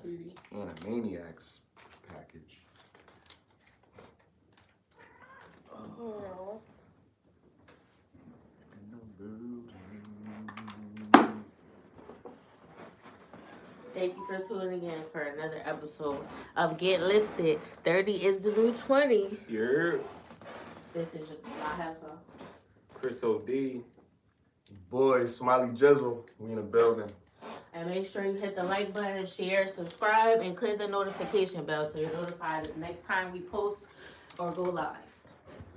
And a Maniacs package. Oh. Thank you for tuning in for another episode of Get Lifted. 30 is the new 20. Yeah. This is my headphone. Chris O.D. Boy, SmileyJizzle. We in the building. And make sure you hit the like button, share, subscribe, and click the notification bell so you're notified the next time we post or go live.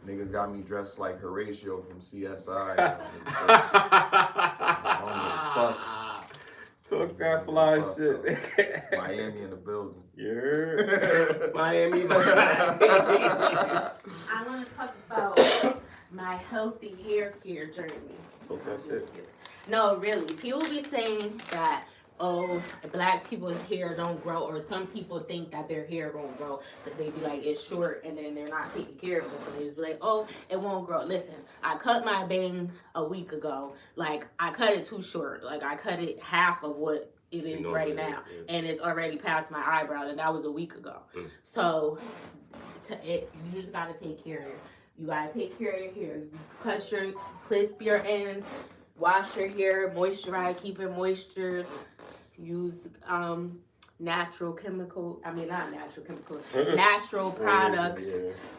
Niggas got me dressed like Horatio from CSI. Talk that fly shit. Miami in the building. Yeah. Miami. I want to talk about my healthy hair care journey. Talk that shit. No, really. People be saying that, oh, black people's hair don't grow, or some people think that their hair won't grow, that they be like, it's short, and then they're not taking care of it, so they just be like, oh, it won't grow. Listen, I cut my bang a week ago. Like, I cut it too short. Like, I cut it half of what it is right now, and it's already past my eyebrow, and that was a week ago. So, you just gotta take care of it. You gotta take care of your hair. You clip your ends, wash your hair, moisturize, keep it moisture. Use natural products.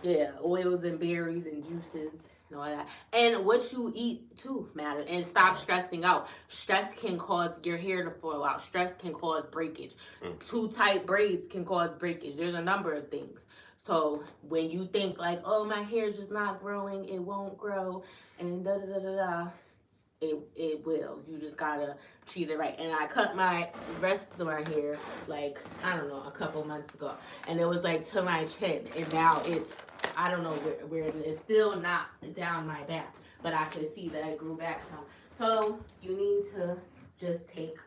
Yeah, oils and berries and juices and all that. And what you eat too matters. And stop stressing out. Stress can cause your hair to fall out. Stress can cause breakage. Too tight braids can cause breakage. There's a number of things. So when you think like, oh, my hair's just not growing, it won't grow, and it will. You just gotta treat it right. And I cut my rest of my hair like, I don't know, a couple months ago, and it was like to my chin, and now it's, I don't know where it is. It's still not down my back, but I can see that it grew back some. So you need to just take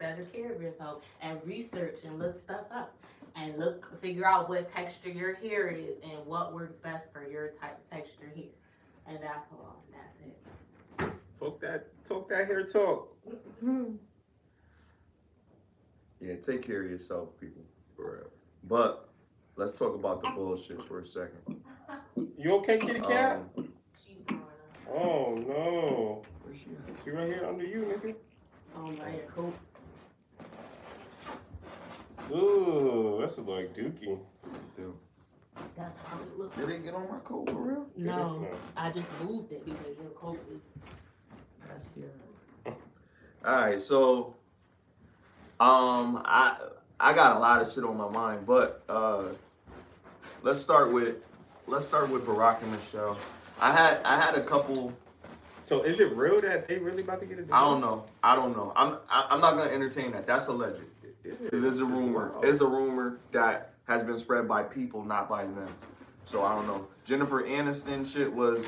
better care of yourself and research and look stuff up and figure out what texture your hair is and what works best for your type of texture hair. And that's all. That's it. Talk that hair talk. Yeah, take care of yourself, people. For real. But let's talk about the bullshit for a second. You okay, kitty cat? Oh no. Where's she at? She right here under you, nigga. Oh my coat. Ooh, that's like Dookie. Dude. That's how it looks. Did it get on my coat for real? No, I just moved it because your coat is. That's scary. Alright, so I got a lot of shit on my mind, but let's start with Barack and Michelle. I had a couple. So is it real that they really about to get a divorce? I don't know. I'm not gonna entertain that. That's alleged. It's a rumor. It's a rumor that has been spread by people, not by them. So I don't know. Jennifer Aniston shit was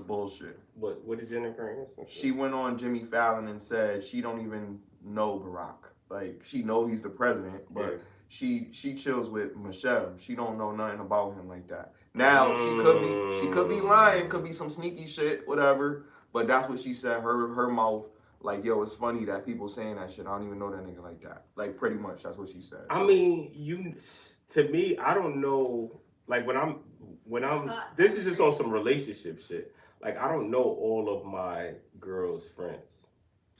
bullshit. What did Jennifer Aniston say? She went on Jimmy Fallon and said she don't even know Barack. Like, she know he's the president, but she chills with Michelle. She don't know nothing about him like that. Now she could be lying, could be some sneaky shit, whatever. But that's what she said. Her mouth, like, yo, it's funny that people saying that shit. I don't even know that nigga like that. Like, pretty much, that's what she said. I mean, to me, I don't know. Like when I'm, this is just on some relationship shit. Like, I don't know all of my girls' friends.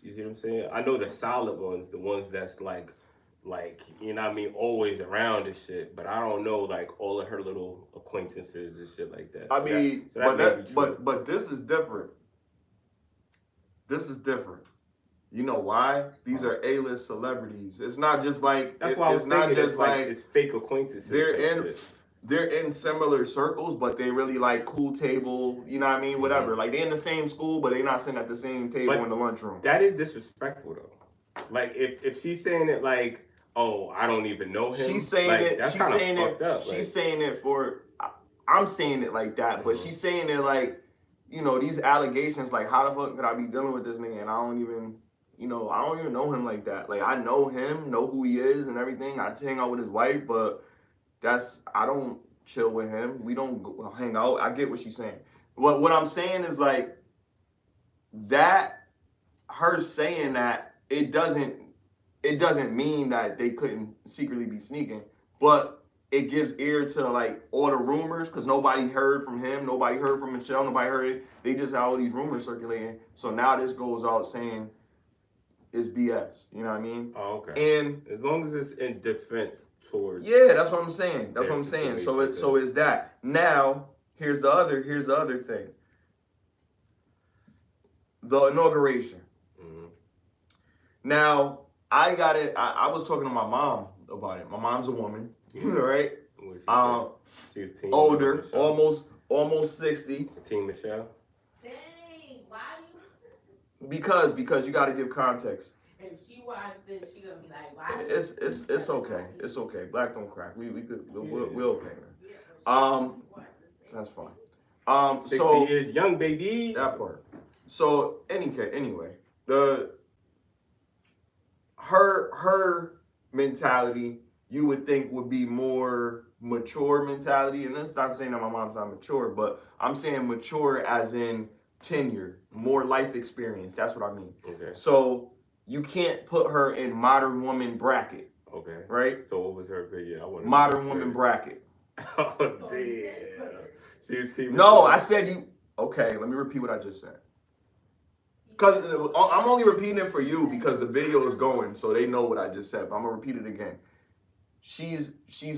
You see what I'm saying? I know the solid ones, the ones that's like, you know what I mean, always around and shit. But I don't know, like, all of her little acquaintances and shit like that. But this is different. This is different. You know why? These are A-list celebrities. It's not just like, that's why it's not just like it's fake acquaintances. They're in similar circles, but they really like cool table, you know what I mean? Whatever. Like, they're in the same school, but they're not sitting at the same table in the lunchroom. That is disrespectful, though. Like, if she's saying it like, oh, I don't even know him. She's saying like, it. That's she's saying fucked it. Up, she's saying it for. I'm saying it like that, but she's saying it like, you know, these allegations. Like, how the fuck could I be dealing with this nigga and I don't even know him like that. Like, I know him, know who he is and everything. I hang out with his wife, but I don't chill with him. We don't hang out. I get what she's saying. What I'm saying is, like, that her saying that, it doesn't it doesn't mean that they couldn't secretly be sneaking, but it gives ear to like all the rumors because nobody heard from him, nobody heard from Michelle, nobody heard it. They just had all these rumors circulating. So now this goes out saying it's BS. You know what I mean? Oh, okay. And as long as it's in defense towards. Yeah, that's what I'm saying. That's what I'm saying. So it's that. Now here's the other thing. The inauguration. Mm-hmm. Now I got it. I was talking to my mom about it. My mom's a woman, right? She's team older, Michelle. almost 60. Team Michelle. Dang, why you? Because you got to give context. If she watched it, she gonna be like, why? It's okay. It's okay. Black don't crack. We'll okay, man. That's fine. 60 years young, baby. That part. So anyway, her mentality you would think would be more mature mentality, and that's not saying that my mom's not mature, but I'm saying mature as in tenure, more life experience. That's what I mean. Okay. So you can't put her in modern woman bracket. Okay. Right? So what was her video? I want modern woman bracket. Oh damn. She's team. No, I said you. Okay, let me repeat what I just said. Because I'm only repeating it for you because the video is going, so they know what I just said. But I'm gonna repeat it again. She's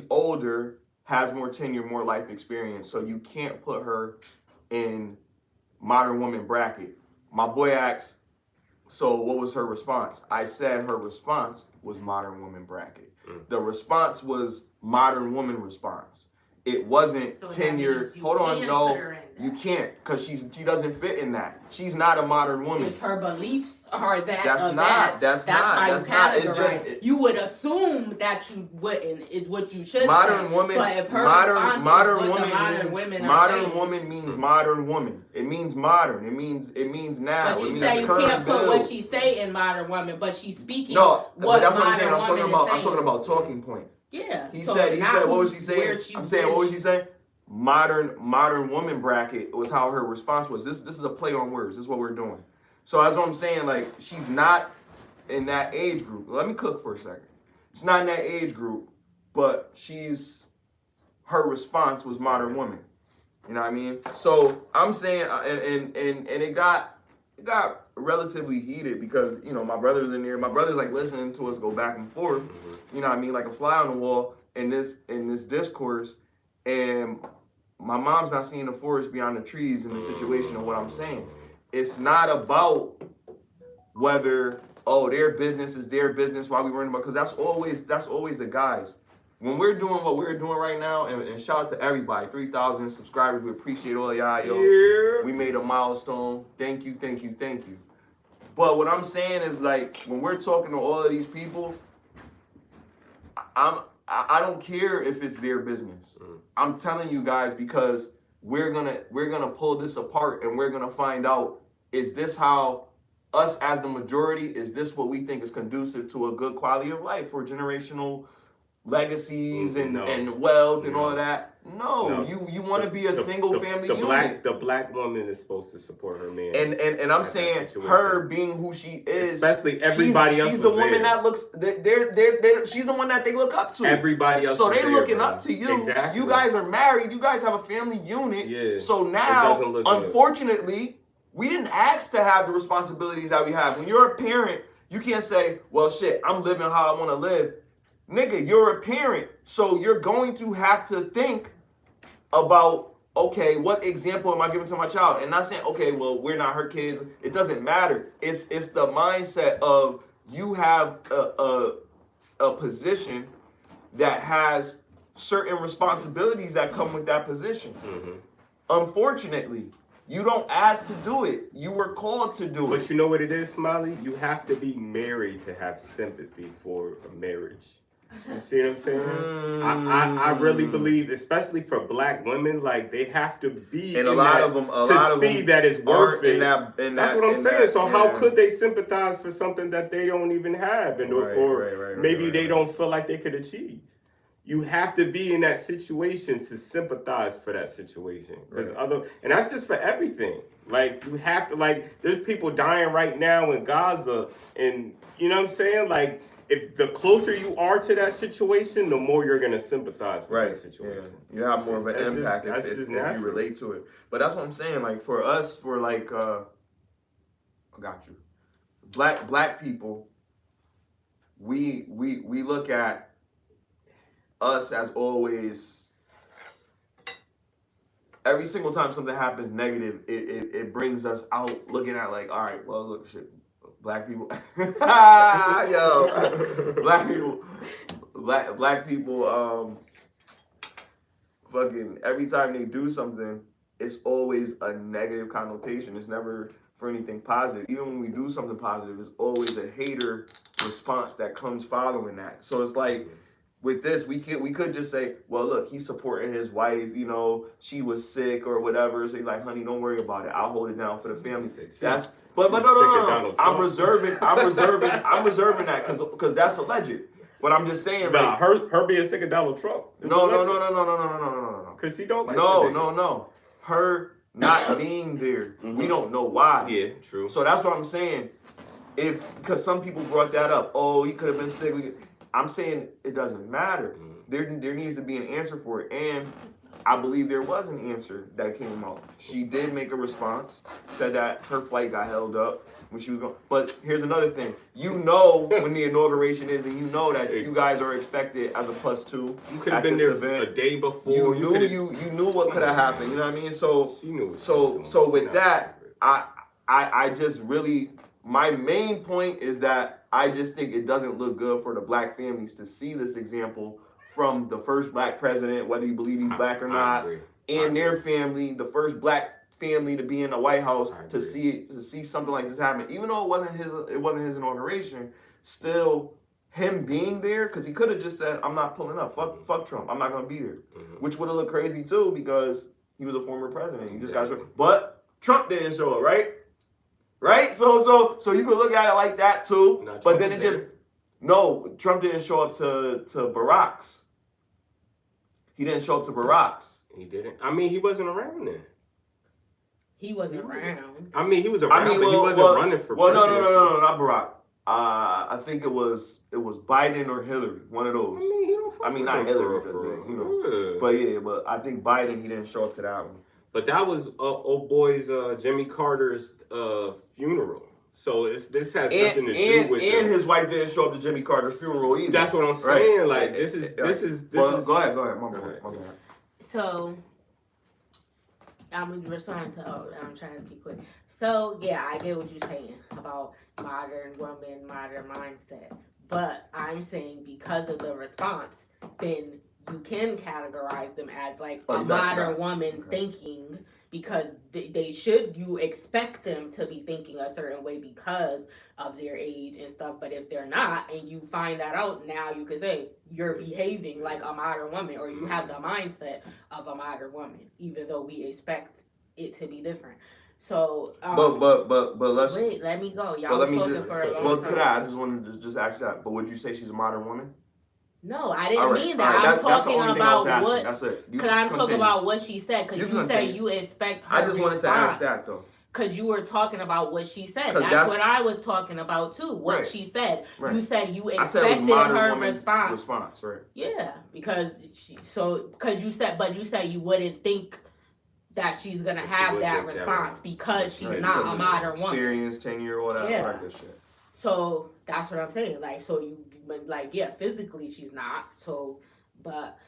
older, has more tenure, more life experience, so you can't put her in modern woman bracket. My boy asked, so what was her response? I said her response was modern woman bracket. The response was modern woman response. It wasn't so tenure. Hold on, no, you can't, because she doesn't fit in that. She's not a modern woman. If her beliefs are that, That's how not. It's just you would assume that you wouldn't is what you should modern say. woman. But if her modern woman means modern woman. It means modern. It means now. But it you means say you current can't put build. what she say in modern woman, but she's speaking. No, what but that's what I'm saying. I'm talking about talking point. Yeah. He said, what was she saying? I'm saying, what was she saying? Modern woman bracket was how her response was. This is a play on words. This is what we're doing. So that's what I'm saying. Like, she's not in that age group. Let me cook for a second. She's not in that age group, but her response was modern woman. You know what I mean? So I'm saying, and it got relatively heated because, you know, my brother's in there. My brother's like listening to us go back and forth. You know what I mean? Like a fly on the wall in this discourse. And my mom's not seeing the forest beyond the trees in the situation of what I'm saying. It's not about whether, their business is their business, why we worrying about, because that's always the guys. When we're doing what we're doing right now, and shout out to everybody, 3,000 subscribers, we appreciate all of y'all, yo. Yeah. We made a milestone. Thank you. But what I'm saying is, like, when we're talking to all of these people, I don't care if it's their business. I'm telling you guys because we're gonna pull this apart and we're gonna find out, is this how us as the majority, is this what we think is conducive to a good quality of life for generational legacies and wealth and all of that? No. You want to be a single family unit. The black woman is supposed to support her man. And I'm saying her being who she is, especially everybody else. She's the woman that looks. She's the one that they look up to. Everybody else. So they looking up to you. Exactly. You guys are married. You guys have a family unit. Yeah. So now, unfortunately, we didn't ask to have the responsibilities that we have. When you're a parent, you can't say, "Well, shit, I'm living how I want to live." Nigga, you're a parent, so you're going to have to think about, okay, what example am I giving to my child? And not saying, okay, well, we're not her kids. It doesn't matter. It's the mindset of you have a position that has certain responsibilities that come with that position. Unfortunately, you don't ask to do it. You were called to do it. But you know what it is, Smiley? You have to be married to have sympathy for a marriage. You see what I'm saying? I really believe, especially for black women, like they have to be and a lot of them that it's worth it. That's what I'm saying. So how could they sympathize for something that they don't even have, or maybe they don't feel like they could achieve? You have to be in that situation to sympathize for that situation. And that's just for everything. Like you have to, like, there's people dying right now in Gaza, and you know what I'm saying? Like, if the closer you are to that situation, the more you're gonna sympathize with that situation. Yeah. You have more of an impact if you relate to it. But that's what I'm saying. Like for us, for like, I got you. Black people, we look at us as always. Every single time something happens negative, it brings us out looking at like, all right, well, look, shit, black people, yo, black people, fucking every time they do something, it's always a negative connotation. It's never for anything positive. Even when we do something positive, it's always a hater response that comes following that. So it's like, with this, we could just say, well, look, he's supporting his wife. You know, she was sick or whatever. So he's like, honey, don't worry about it. I'll hold it down for the family. That's but no. I'm reserving that because that's alleged. But I'm just saying, like, her being sick of Donald Trump. No. Because she don't like no. Her not being there, we don't know why. Yeah, true. So that's what I'm saying. Because some people brought that up. Oh, he could have been sick. I'm saying it doesn't matter. There needs to be an answer for it. And I believe there was an answer that came out. She did make a response, said that her flight got held up when she was going. But here's another thing. You know when the inauguration is, and you know that you guys are expected as a +2. You could have been there a day before. You knew what could have happened. You know what I mean? So she knew. So with that, I just really, my main point is that I just think it doesn't look good for the black families to see this example from the first black president, whether you believe he's black or not, and their family, the first black family to be in the White House, to see something like this happen. Even though it wasn't his inauguration, still him being there, because he could have just said, I'm not pulling up. Fuck Trump. I'm not gonna be there. Which would have looked crazy too, because he was a former president. He just got show. But Trump didn't show up, right? Right? So you could look at it like that too. But then Trump didn't show up to Barack's. He didn't show up to Barack's. He didn't. I mean, he wasn't around then. He wasn't around. I mean, he was around, but he wasn't running for president. No, not Barack. I think it was Biden or Hillary, one of those. Not Hillary, but I think Biden, he didn't show up to that one. But that was old boy's Jimmy Carter's funeral. So this has nothing to do with. And his wife didn't show up to Jimmy Carter's funeral either. That's what I'm saying. Right? Like this is. Go ahead. My bad. So I'm responding to. I'm trying to be quick. So yeah, I get what you're saying about modern woman, modern mindset. But I'm saying because of the response, then you can categorize them as like a modern woman thinking, because you expect them to be thinking a certain way because of their age and stuff. But if they're not, and you find that out, now you could say you're behaving like a modern woman, or you have the mindset of a modern woman, even though we expect it to be different. So, but let's wait. Let me go. Y'all were talking for a long time. Well, to that, I just wanted to just ask that. But would you say she's a modern woman? No, I didn't mean that. I'm talking about what. That's it. Because I'm talking about what she said. Because you said you expect her. I just wanted to ask that though. Because you were talking about what she said. That's what I was talking about too. What she said. Right. You said you expected her response. Right. Yeah, because you said you wouldn't think that she's gonna have that response because she's not a modern woman. Experience, tenure, whatever. Yeah. Like this shit. So that's what I'm saying. Physically she's not. So, but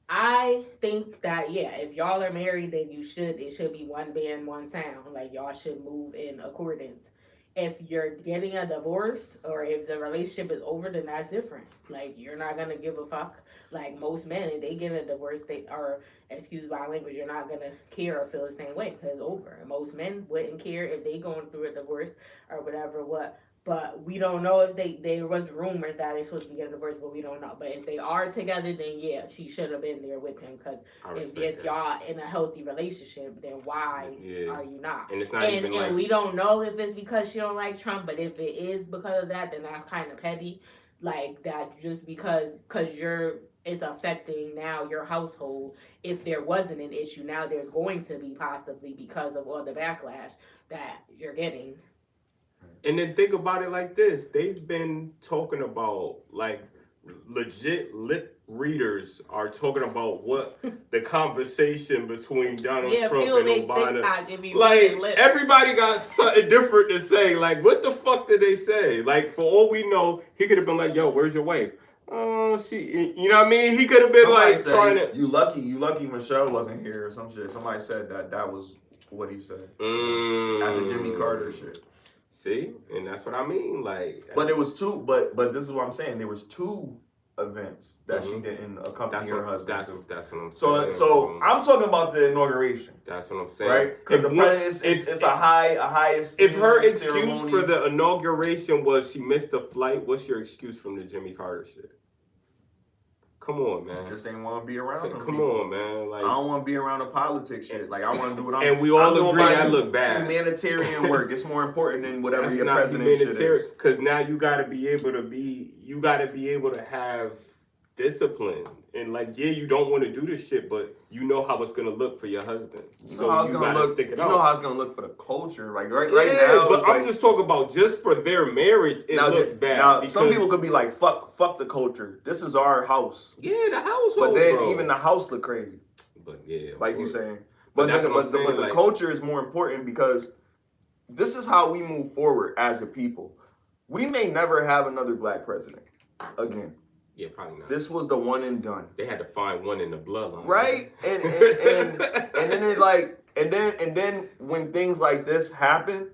I think that if y'all are married, then it should be one band, one sound. Like y'all should move in accordance. If you're getting a divorce or if the relationship is over, then that's different. Like you're not gonna give a fuck. Like most men, if they get a divorce, excuse my language, you're not gonna care or feel the same way because it's over. And most men wouldn't care if they going through a divorce or whatever. But we don't know if there was rumors that they're supposed to get a divorce, but we don't know. But if they are together, then she should have been there with him. Because if y'all in a healthy relationship, then why are you not? And it's not and we don't know if it's because she don't like Trump, but if it is because of that, then that's kind of petty. Like that, just because it's affecting now your household. If there wasn't an issue, now there's going to be possibly because of all the backlash that you're getting. And then think about it like this. They've been talking about, like, legit lip readers are talking about what the conversation between Donald Trump and Obama. Like, everybody got something different to say. Like, what the fuck did they say? Like, for all we know, he could have been like, yo, where's your wife? Oh, you know what I mean? He could have been Somebody like said, trying to. You lucky Michelle wasn't here or some shit. Somebody said that was what he said. After Jimmy Carter shit. See? And that's what I mean. Like, but it was two, but this is what I'm saying. There was two events that she didn't accompany her husband. That's what I'm saying. So I'm talking about the inauguration. That's what I'm saying. Right? Because the president, it's a high esteem. If her excuse ceremony. for the inauguration was she missed the flight, what's your excuse from the Jimmy Carter shit? Come on, man. I just ain't want to be around them. Come on, man. Like, I don't want to be around the politics shit. Like, I want to do what I'm doing. And we all agree that look bad. Humanitarian work. It's more important than whatever your president shit is. Because now you got to be able to have discipline. And like, yeah, you don't want to do this shit, but you know how it's gonna look for your husband. You know how it's gonna look. Stick it you out. know how it's gonna look for the culture. Like right now. But I'm just talking about just for their marriage. It looks bad. Now, some people could be like, "Fuck the culture. This is our house." Yeah, the household. But then even the house look crazy. But yeah, like you saying. But the culture is more important because this is how we move forward as a people. We may never have another black president again. Yeah, probably not. This was the one and done. They had to find one in the bloodline. Right? And then it like and then when things like this happen,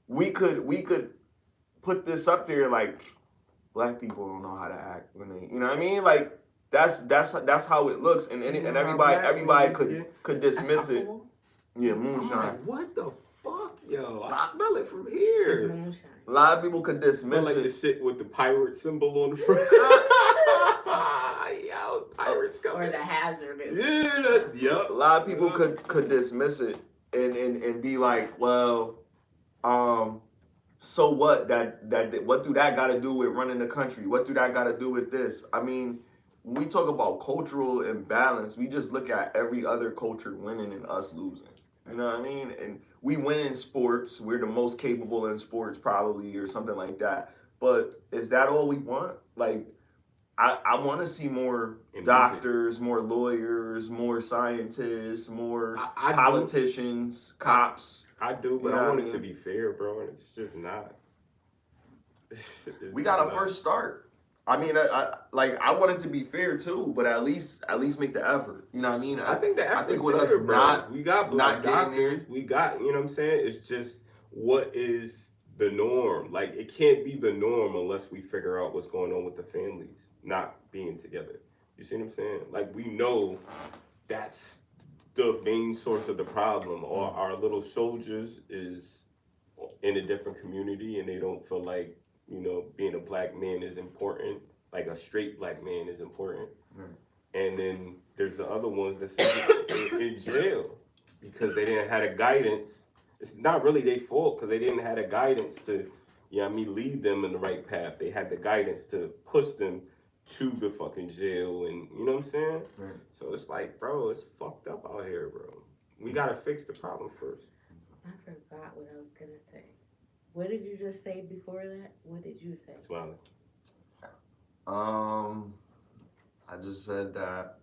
we could put this up there like black people don't know how to act when they, you know what I mean? Like that's how it looks and everybody could dismiss it. Yeah, moonshine. Like, what the fuck, yo? I smell it from here. Moonshine. A lot of people could dismiss like it. The shit with the pirate symbol on the front. Yo, pirates coming. Or the hazardous. Yeah, A lot of people could dismiss it and be like, well, so what? That what do that got to do with running the country? What do that got to do with this? I mean, when we talk about cultural imbalance, we just look at every other culture winning and us losing. You know what I mean? And we win in sports. We're the most capable in sports probably or something like that. But is that all we want? Like, I want to see more doctors, more lawyers, more scientists, more politicians, cops. I do, but I want it to be fair, bro. And it's just not. We got to first start. I mean, I want it to be fair too, but at least make the effort. You know what I mean? I think the effort. I think with us bro. We got black doctors. We got, you know what I'm saying? It's just what is the norm? Like, it can't be the norm unless we figure out what's going on with the families not being together. You see what I'm saying? Like, we know that's the main source of the problem. Our little soldiers is in a different community and they don't feel like, you know, being a black man is important, like a straight black man is important. And then there's the other ones that's in jail because they didn't have a guidance. It's not really their fault because they didn't have a guidance to, you know what I mean, lead them in the right path. They had the guidance to push them to the fucking jail and, you know what I'm saying? So it's like, bro, it's fucked up out here, bro. We gotta fix the problem first. I forgot what I was gonna say. What did you just say before that? What did you say? Smiley. I just said that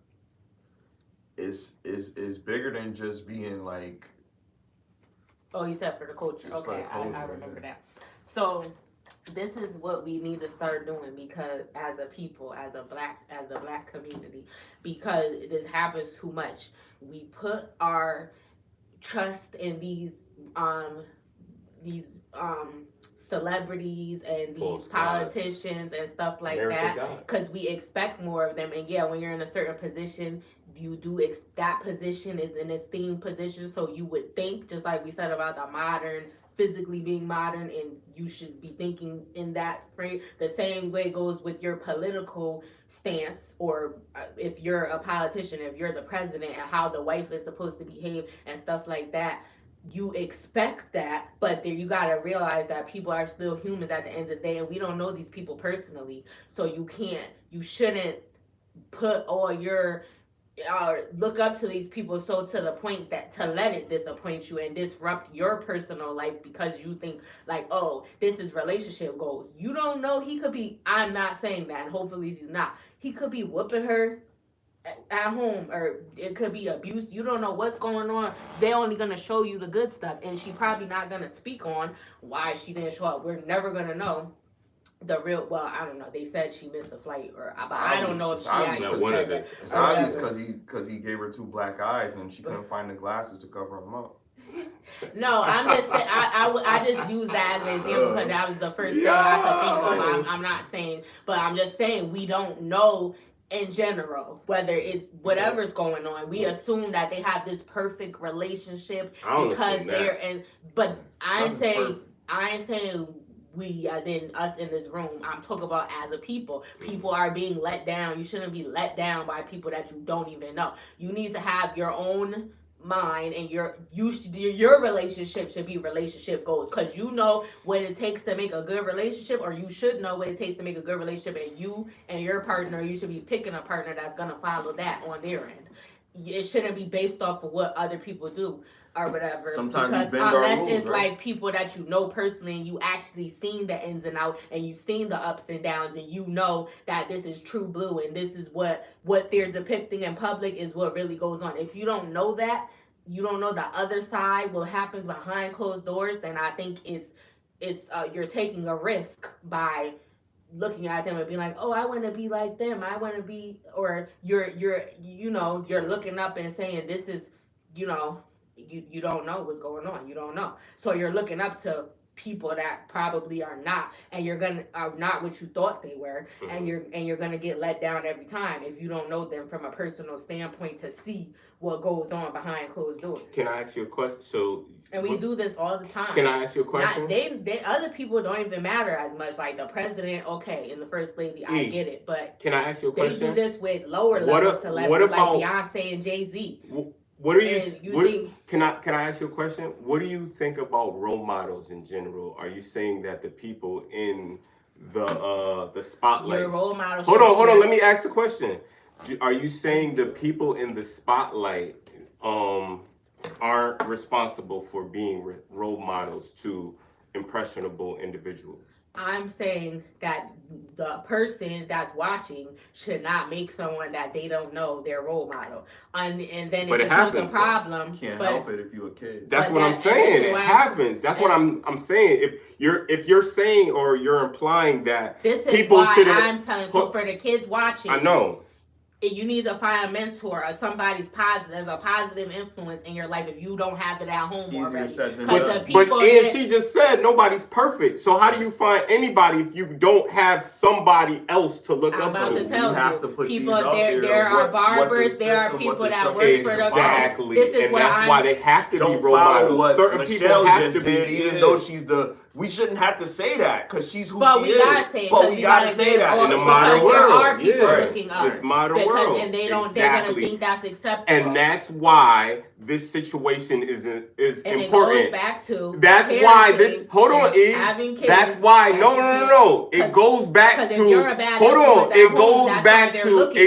it's bigger than just being like. Oh, you said for the culture. Okay, I remember that. So this is what we need to start doing because as a people, as the black community, because this happens too much. We put our trust in these celebrities and these politicians and stuff like that because we expect more of them. And yeah, when you're in a certain position, you do that position is an esteemed position, so you would think, just like we said about the modern, physically being modern, and you should be thinking in that frame. The same way goes with your political stance, or if you're a politician, if you're the president, and how the wife is supposed to behave and stuff like that. You expect that, but then you gotta realize that people are still humans at the end of the day, and we don't know these people personally. So you shouldn't put all your look up to these people so to the point that to let it disappoint you and disrupt your personal life because you think like, oh, this is relationship goals. You don't know, he could be, I'm not saying that, and hopefully he's not, he could be whooping her at home, or it could be abuse. You don't know what's going on. They're only gonna show you the good stuff, and she probably not gonna speak on why she didn't show up. We're never gonna know the real. Well, I don't know. They said she missed the flight, or but I don't know if she actually said that. It's obvious because he gave her 2 black eyes and she couldn't find the glasses to cover them up. No, I'm just saying. I just use that as an example because that was the first thing I could think of. I'm not saying, but I'm just saying we don't know. In general, whether it's whatever's going on, we assume that they have this perfect relationship because they're in. But I ain't saying we, as in us in this room. I'm talking about as a people. People are being let down. You shouldn't be let down by people that you don't even know. You need to have your own mind, and your relationship should be relationship goals, because you know what it takes to make a good relationship, or you should know what it takes to make a good relationship, and you and your partner, you should be picking a partner that's gonna follow that on their end. It shouldn't be based off of what other people do or whatever. Sometimes because bend our unless rules, it's right? like people that you know personally and you actually seen the ins and outs and you've seen the ups and downs and you know that this is true blue and this is what they're depicting in public is what really goes on. If you don't know that, you don't know the other side, what happens behind closed doors, then I think it's you're taking a risk by looking at them and being like, oh, I want to be like them, I want to be, or you're looking up and saying this is, you don't know what's going on, you don't know, so you're looking up to people that probably are not, and are not what you thought they were, and you're gonna get let down every time if you don't know them from a personal standpoint to see what goes on behind closed doors. Can I ask you a question? And we do this all the time. Can I ask you a question? They other people don't even matter as much. Like the president, okay, and the first lady, I get it, but can I ask you a question? They do this with lower level celebrities like Beyonce and Jay-Z. What do you can I ask you a question? What do you think about role models in general? Are you saying that the people in the spotlight? Your role model. Hold on. Let me ask the question. Are you saying the people in the spotlight aren't responsible for being role models to impressionable individuals? I'm saying that the person that's watching should not make someone that they don't know their role model, and then it becomes a problem. You can't help it if you're a kid. That's what I'm saying. It happens. That's what I'm saying. If you're saying or you're implying that this is people why shouldn't. I'm telling. So for the kids watching, I know. You need to find a mentor or somebody's as a positive influence in your life if you don't have it at home already. But and she just said nobody's perfect. So how do you find anybody if you don't have somebody else to look up to? I'm about to tell you. Have to put people, these up there are barbers, there are people that work for the exactly, and that's why they have to be role models. Certain people have to be, even though she's the. We shouldn't have to say that because she's who she is. But we gotta say that in the modern world. This modern world. And they're gonna think that's acceptable. And that's why this situation is important. It goes back to that's why this. Hold on, E. That's why. No. It goes back to. Hold on. It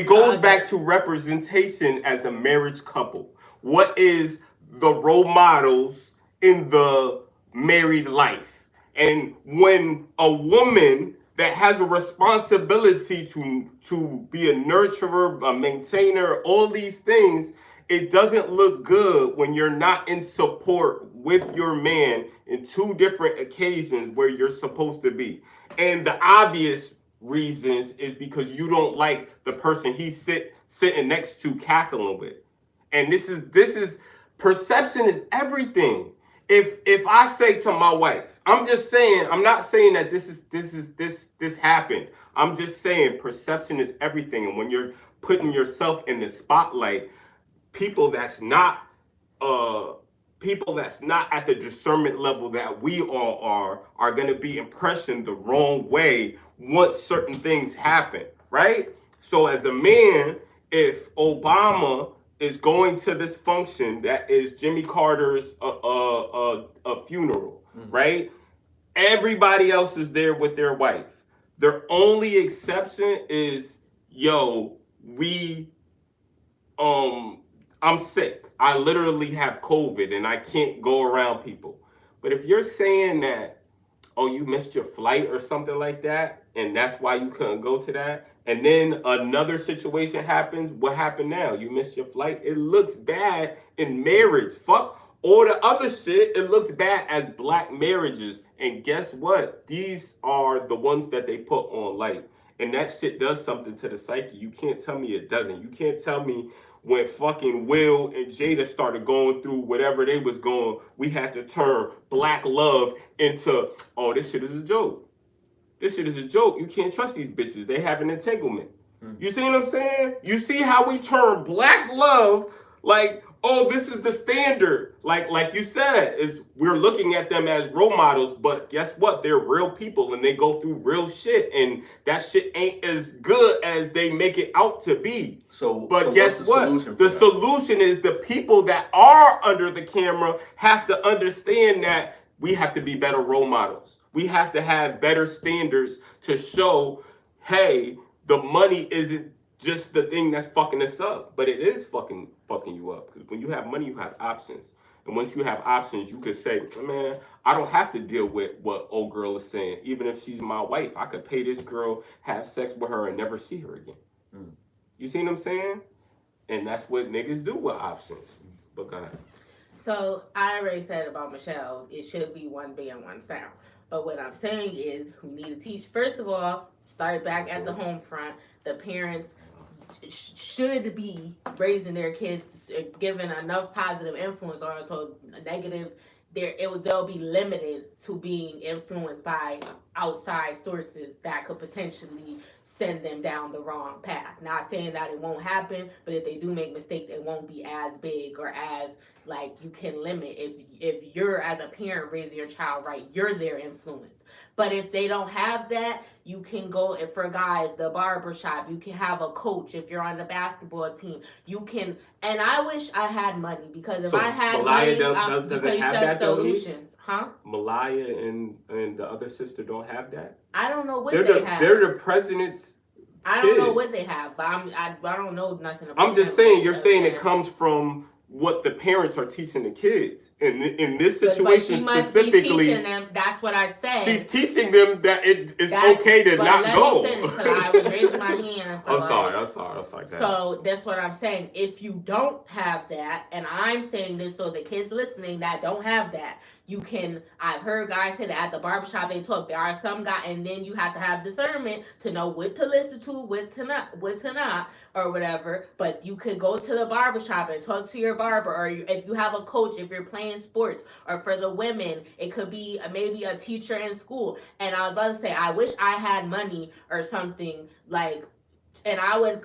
goes back to representation as a marriage couple. What is the role models in the married life? And when a woman that has a responsibility to be a nurturer, a maintainer, all these things, it doesn't look good when you're not in support with your man in 2 different occasions where you're supposed to be. And the obvious reasons is because you don't like the person he's sitting next to cackling with. And this is perception is everything. If I say to my wife, I'm just saying, I'm not saying that this happened. I'm just saying perception is everything. And when you're putting yourself in the spotlight, people that's not at the discernment level that we all are going to be impressioned the wrong way once certain things happen, right? So as a man, if Obama is going to this function that is Jimmy Carter's a funeral, right? Everybody else is there with their wife. Their only exception is, we I'm sick. I literally have COVID and I can't go around people. But if you're saying that, oh, you missed your flight or something like that, and that's why you couldn't go to that, and then another situation happens, what happened now? You missed your flight? It looks bad in marriage. Fuck all the other shit. It looks bad as black marriages. And guess what? These are the ones that they put on light. And that shit does something to the psyche. You can't tell me it doesn't. You can't tell me when fucking Will and Jada started going through whatever they was going, we had to turn black love into, oh, this shit is a joke. This shit is a joke. You can't trust these bitches. They have an entanglement. You see what I'm saying? You see how we turn black love like, oh, this is the standard. Like you said, is we're looking at them as role models, but guess what? They're real people and they go through real shit, and that shit ain't as good as they make it out to be. But guess what? The solution is the people that are under the camera have to understand that we have to be better role models. We have to have better standards to show, hey, the money isn't just the thing that's fucking us up, but it is fucking you up. Because when you have money, you have options. And once you have options, you could say, man, I don't have to deal with what old girl is saying. Even if she's my wife, I could pay this girl, have sex with her, and never see her again. You see what I'm saying? And that's what niggas do with options. But go ahead. So I already said about Michelle, it should be one band, one sound. But what I'm saying is we need to teach, first of all, start back at the home front. The parents should be raising their kids, giving enough positive influence on it, so negative, they'll be limited to being influenced by outside sources that could potentially send them down the wrong path. Not saying that it won't happen, but if they do make mistakes, it won't be as big or as, like, you can limit. If you're, as a parent, raising your child right, you're their influence. But if they don't have that, you can go, if for guys, the barbershop, you can have a coach. If you're on the basketball team, you can, and I wish I had money, because if so I had Malaya money, doesn't have that solutions. Huh? Malaya and the other sister don't have that? I don't know what they have. They're the president's I kids. don't know what they have, but I don't know nothing about I'm just saying, you're saying it comes from what the parents are teaching the kids. In this situation but she specifically, must be teaching them, that's what I said. She's teaching them that it's okay to not go. Let me finish, I was raising my hand. I'm sorry. So that's what I'm saying. If you don't have that, and I'm saying this so the kids listening that don't have that, you can, I've heard guys say that at the barbershop they talk, there are some guys, and then you have to have discernment to know what to listen to, what to not, or whatever. But you could go to the barbershop and talk to your barber, or if you have a coach, if you're playing sports, or for the women, it could be maybe a teacher in school. And I was about to say, I wish I had money or something, like, and I would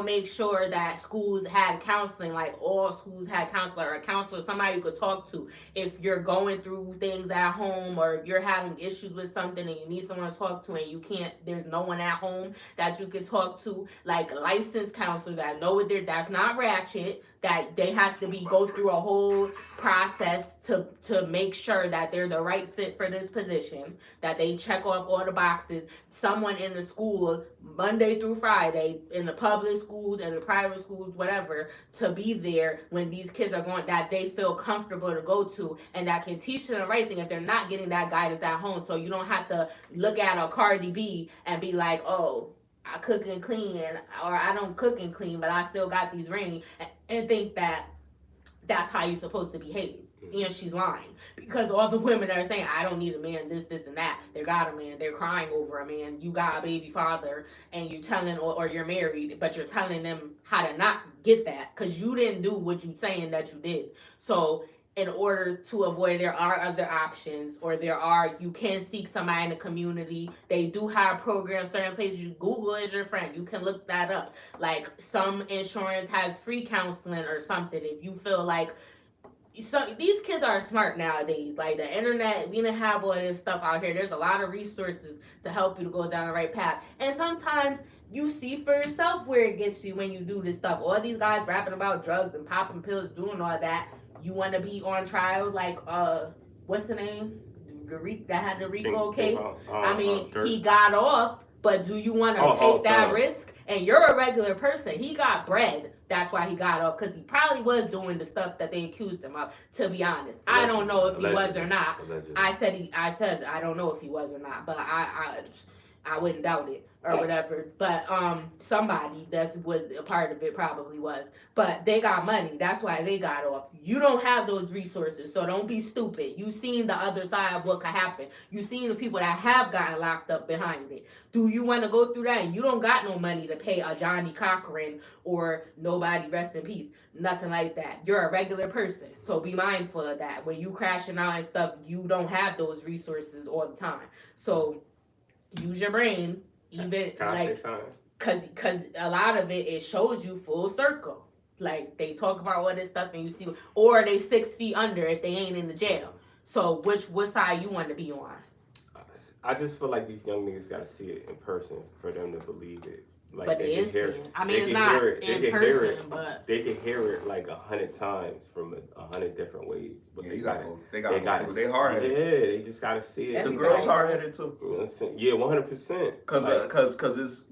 make sure that schools had counseling, like all schools had counselor, or a counselor, somebody you could talk to if you're going through things at home, or if you're having issues with something and you need someone to talk to and you can't, there's no one at home that you can talk to, like licensed counselors that know what that's not ratchet, that they have to go through a whole process to make sure that they're the right fit for this position, that they check off all the boxes. Someone in the school, Monday through Friday, in the public schools and the private schools, whatever, to be there when these kids are going, that they feel comfortable to go to, and that can teach them the right thing if they're not getting that guidance at home. So you don't have to look at a Cardi B and be like, oh, I cook and clean, or I don't cook and clean, but I still got these rings, and think that that's how you're supposed to behave. And she's lying, because all the women that are saying, I don't need a man, this and that, they got a man, they're crying over a man, you got a baby father, and you telling, or you're married, but you're telling them how to not get that, because you didn't do what you saying that you did. So in order to avoid, there are other options, or you can seek somebody in the community. They do have programs, certain places. Google is your friend. You can look that up. Like, some insurance has free counseling or something. If you feel like, these kids are smart nowadays. Like, the internet, we didn't have all this stuff out here. There's a lot of resources to help you to go down the right path. And sometimes you see for yourself where it gets you when you do this stuff. All these guys rapping about drugs and popping pills, doing all that. You want to be on trial, like, what's the name? That had the RICO case. He got off, but do you want to take that risk? And you're a regular person. He got bread That's why he got off, because he probably was doing the stuff that they accused him of, to be honest. I don't know if he was or not. I said I don't know if he was or not, but I wouldn't doubt it or whatever. But somebody that was a part of it probably was. But they got money. That's why they got off. You don't have those resources, so don't be stupid. You seen the other side of what could happen. You seen the people that have gotten locked up behind it. Do you want to go through that? You don't got no money to pay a Johnny Cochran or nobody, rest in peace. Nothing like that. You're a regular person, so be mindful of that. When you crashing out and stuff, you don't have those resources all the time. So use your brain, even like, cause a lot of it shows you full circle. Like they talk about all this stuff and you see, or they 6 feet under if they ain't in the jail. So what side you want to be on? I just feel like these young niggas gotta see it in person for them to believe it. Like but they can hear it. I mean, it's not in person, but they can hear it like 100 times from 100 different ways. But they got hard headed. Yeah, they just gotta see it. The girls hard headed too. You know what I'm saying? Yeah, 100%.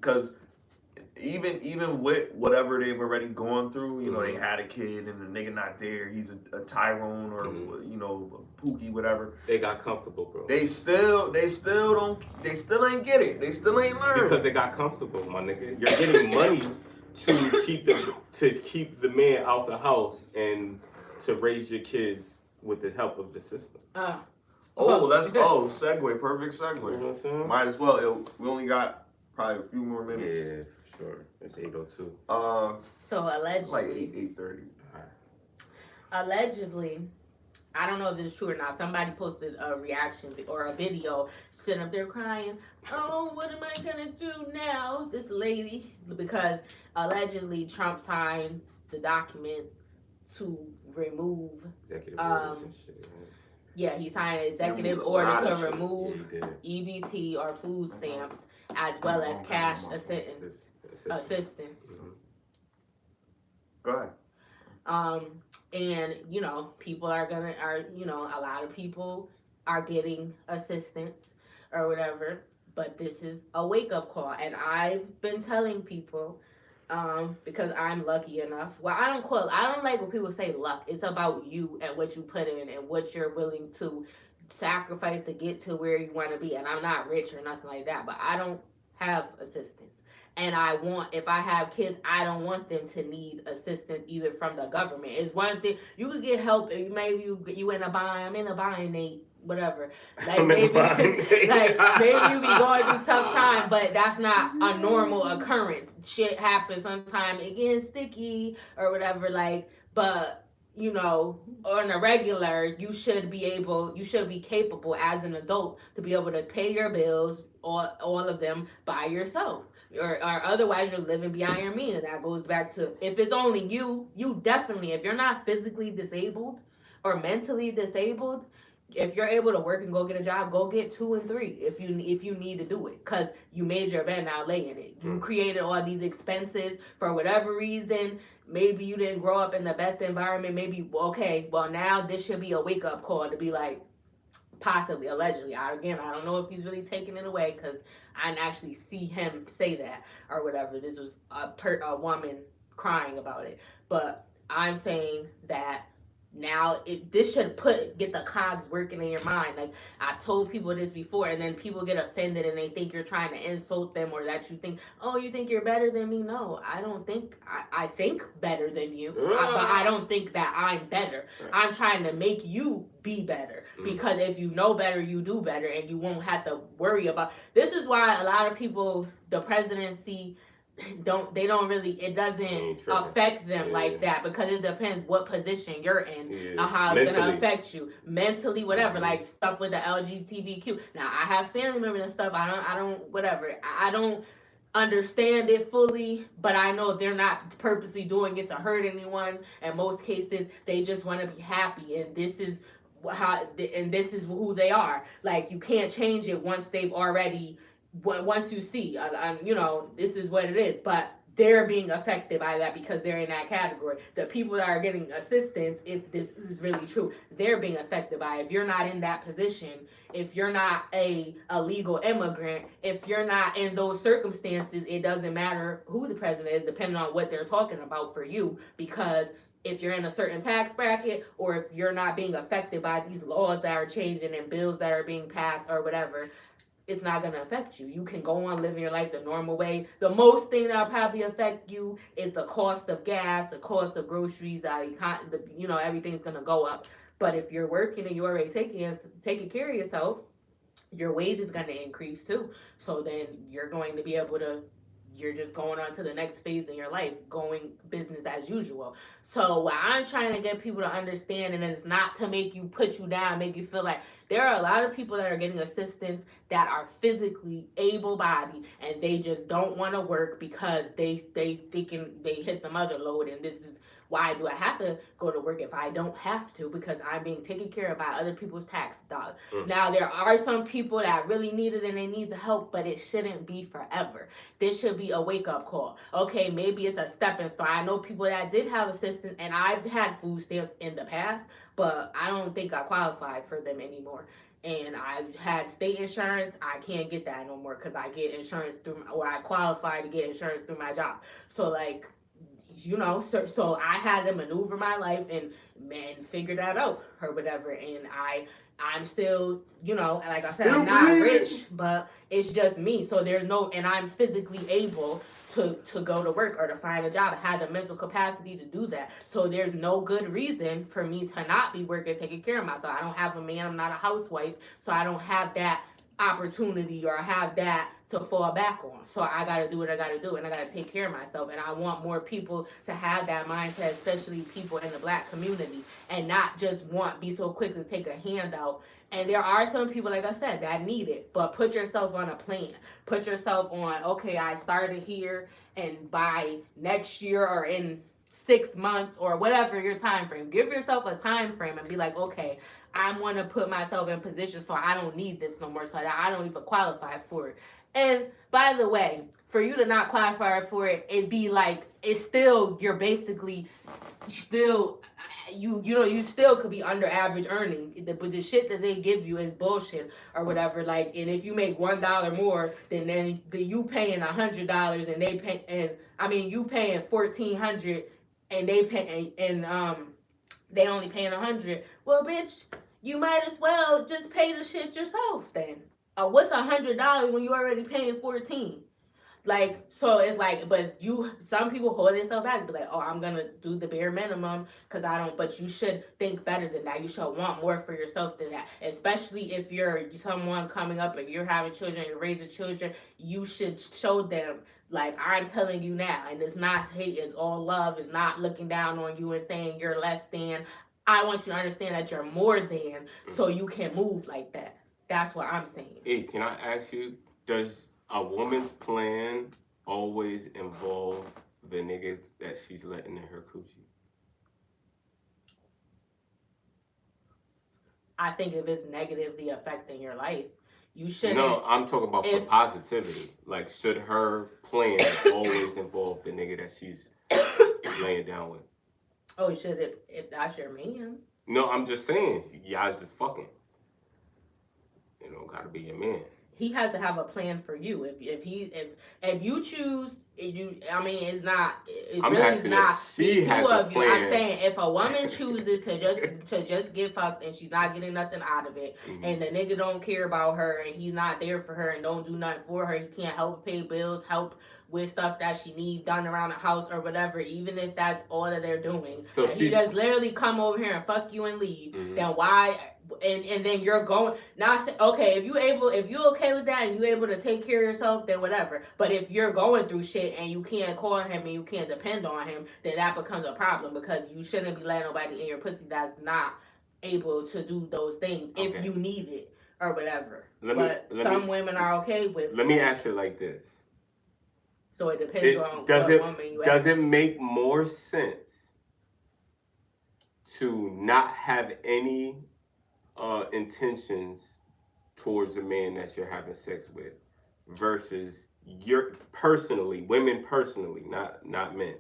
Cause even with whatever they've already gone through, you know, they had a kid and the nigga not there. He's a Tyrone or you know, Pookie, whatever. They got comfortable, bro. They still ain't get it. They still ain't learned because they got comfortable, my nigga. You're getting money to keep the man out the house and to raise your kids with the help of the system. Segue, perfect segue. You know what I'm saying? Might as well. We only got probably a few more minutes. Yeah, for sure. It's 8:02. So allegedly, it's like 8:30. Allegedly, I don't know if this is true or not. Somebody posted a reaction or a video sitting up there crying. Oh, what am I gonna do now? This lady, because allegedly Trump signed the document to remove executive orders and shit. Yeah, he signed an executive order to remove EBT or food stamps as well as cash assistance. Mm-hmm. Go ahead. And you know, people a lot of people are getting assistance or whatever, but this is a wake up call. And I've been telling people, because I'm lucky enough. Well, I don't like when people say luck. It's about you and what you put in and what you're willing to sacrifice to get to where you want to be. And I'm not rich or nothing like that, but I don't have assistance. And if I have kids, I don't want them to need assistance either from the government. It's one thing, you could get help, maybe you in a bind, I'm in a bind, Nate, whatever. Like maybe, maybe you be going through tough time, but that's not a normal occurrence. Shit happens sometimes, it gets sticky or whatever, like, but you know, on a regular, you should be capable as an adult to be able to pay your bills, all of them by yourself. Or otherwise you're living beyond your means. And that goes back to, if it's only you definitely, if you're not physically disabled or mentally disabled, if you're able to work and go get a job, go get 2 and 3 if you need to do it, because you made your bed, now lay in it. You created all these expenses for whatever reason. Maybe you didn't grow up in the best environment. Maybe, okay, well now this should be a wake up call to be like, possibly, allegedly. I don't know if he's really taking it away, because I didn't actually see him say that or whatever. This was a woman crying about it. But I'm saying that now this should get the cogs working in your mind. Like, I told people this before, and then people get offended and they think you're trying to insult them, or that you think, oh, you think you're better than me. No, I don't think, I think better than you, but I don't think that I'm better. I'm trying to make you be better, because if you know better, you do better, and you won't have to worry about. This is why a lot of people, the presidency, it doesn't affect them like that, because it depends what position you're in and how it's gonna affect you mentally, whatever. Like stuff with the LGBTQ. Now I have family members and stuff. I don't understand it fully, but I know they're not purposely doing it to hurt anyone. In most cases, they just want to be happy, and this is who they are. Like, you can't change it once they've already. Once you see, you know, this is what it is. But they're being affected by that because they're in that category. The people that are getting assistance, if this is really true, they're being affected by it. If you're not in that position, if you're not a legal immigrant, if you're not in those circumstances, it doesn't matter who the president is, depending on what they're talking about for you, because if you're in a certain tax bracket, or if you're not being affected by these laws that are changing and bills that are being passed or whatever, it's not going to affect you. You can go on living your life the normal way. The most thing that'll probably affect you is the cost of gas, the cost of groceries, everything's going to go up. But if you're working and you're already taking care of yourself, your wage is going to increase too. So then you're going to be able to, you're just going on to the next phase in your life, going business as usual. So what I'm trying to get people to understand, and it's not to make you put you down, make you feel like there are a lot of people that are getting assistance that are physically able-bodied and they just don't want to work because they thinking they hit the mother load, and this is why do I have to go to work if I don't have to, because I'm being taken care of by other people's tax dollars. Now, there are some people that really need it and they need the help, but it shouldn't be forever. This should be a wake-up call. Okay, maybe it's a stepping stone. I know people that did have assistance, and I've had food stamps in the past, but I don't think I qualified for them anymore. And I've had state insurance. I can't get that no more because I get insurance or I qualify to get insurance through my job. So, like, so I had to maneuver my life and figure that out or whatever. And I'm still, like I said, I'm not rich, but it's just me. So and I'm physically able to go to work or to find a job. I had the mental capacity to do that. So there's no good reason for me to not be working, taking care of myself. I don't have a man. I'm not a housewife. So I don't have that opportunity or have that to fall back on. So I gotta do what I gotta do, and I gotta take care of myself. And I want more people to have that mindset, especially people in the Black community, and not just be so quick to take a handout. And there are some people, like I said, that need it, but put yourself on a plan. Put yourself on, okay, I started here, and by next year or in 6 months or whatever your time frame, give yourself a time frame and be like, okay, I want to put myself in position so I don't need this no more, so that I don't even qualify for it. And by the way, for you to not qualify for it, it'd be like, it's still, you're basically still, you still could be under average earning, but the shit that they give you is bullshit or whatever. Like, and if you make $1 more, then you paying $100 and they pay, and I mean you paying $1,400 and they pay, and they only paying $100. Well, bitch, you might as well just pay the shit yourself then. What's $100 when you already paying $14? Like, so it's like, but some people hold themselves back, be like, oh, I'm gonna do the bare minimum because I don't. But you should think better than that. You should want more for yourself than that. Especially if you're someone coming up and you're having children, you're raising children, you should show them, like, I'm telling you now, and it's not hate, it's all love. It's not looking down on you and saying you're less than. I want you to understand that you're more than, so you can move like that. That's what I'm saying. Hey, can I ask you, does a woman's plan always involve the niggas that she's letting in her coochie? I think if it's negatively affecting your life, you shouldn't. No, I'm talking about for positivity. Like, should her plan always involve the nigga that she's laying down with? Oh, should it, if that's your man? No, I'm just saying, y'all just fucking. Gotta be your man. He has to have a plan for you. If you choose, it's not. I'm really asking not. If she has a plan. I'm saying if a woman chooses to just get fucked and she's not getting nothing out of it, and the nigga don't care about her and he's not there for her and don't do nothing for her, he can't help pay bills, help with stuff that she needs done around the house or whatever, even if that's all that they're doing. So he just literally come over here and fuck you and leave. Then why? And then you're going now. Okay, if you okay with that and you able to take care of yourself, then whatever. But if you're going through shit and you can't call him and you can't depend on him, then that becomes a problem, because you shouldn't be letting nobody in your pussy that's not able to do those things if you need it or whatever. Some women are okay with. Let me ask you like this. So it depends on what woman you ask. Does it make more sense to not have any intentions towards a man that you're having sex with, versus women personally, not men?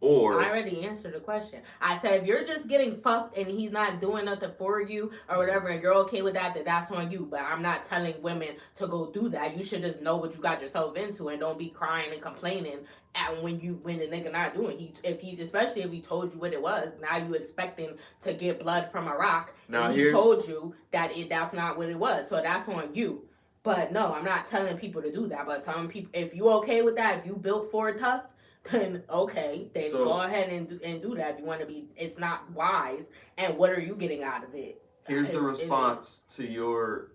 Or I already answered the question. I said if you're just getting fucked and he's not doing nothing for you or whatever, and you're okay with that, then that's on you. But I'm not telling women to go do that. You should just know what you got yourself into and don't be crying and complaining. And when the nigga not doing, especially if he told you what it was, now you expecting to get blood from a rock. Now and he told you that that's not what it was, so that's on you. But no, I'm not telling people to do that. But some people, if you okay with that, if you built for it tough, then okay, then so, go ahead and do that if you want to be. It's not wise. And what are you getting out of it? Here's the response to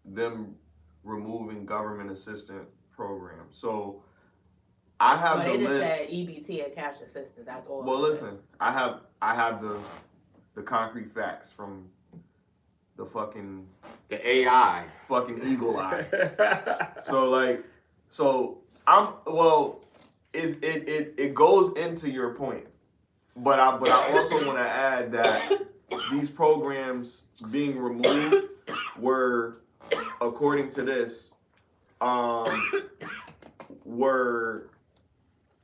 them removing government assistance programs. So I have the list. Said EBT and cash assistance. That's all. Well, listen, I have the concrete facts from the AI fucking eagle eye. It goes into your point, but I also want to add that these programs being removed were, according to this, were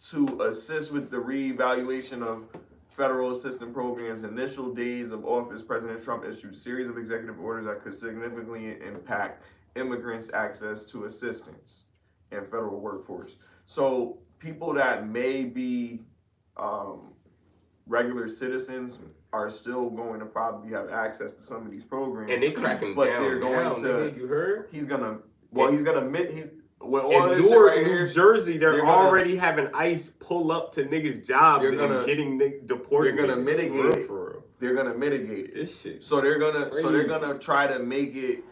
to assist with the reevaluation of federal assistance programs. Initial days of office, President Trump issued a series of executive orders that could significantly impact immigrants' access to assistance and federal workforce. So people that may be regular citizens are still going to probably have access to some of these programs. And they cracking but down. They're going to. Nigga, you heard? He's gonna. Well, he's gonna. He's. Well, all in this shit right New here, Jersey, they're already having ICE pull up to niggas' jobs and getting deported. They're gonna mitigate it. For real. They're gonna mitigate it. This shit. So they're gonna try to make it.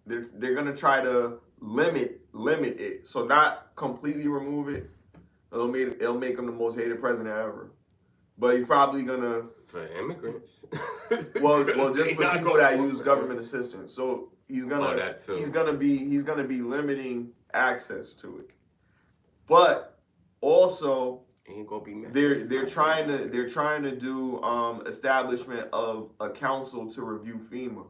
They're gonna try to limit it. So not completely remove it. It'll make him the most hated president ever. But he's probably gonna for immigrants. well, just for people that use government assistance. So he's gonna he's gonna be limiting access to it. But also ain't gonna be they're trying to do establishment of a council to review FEMA.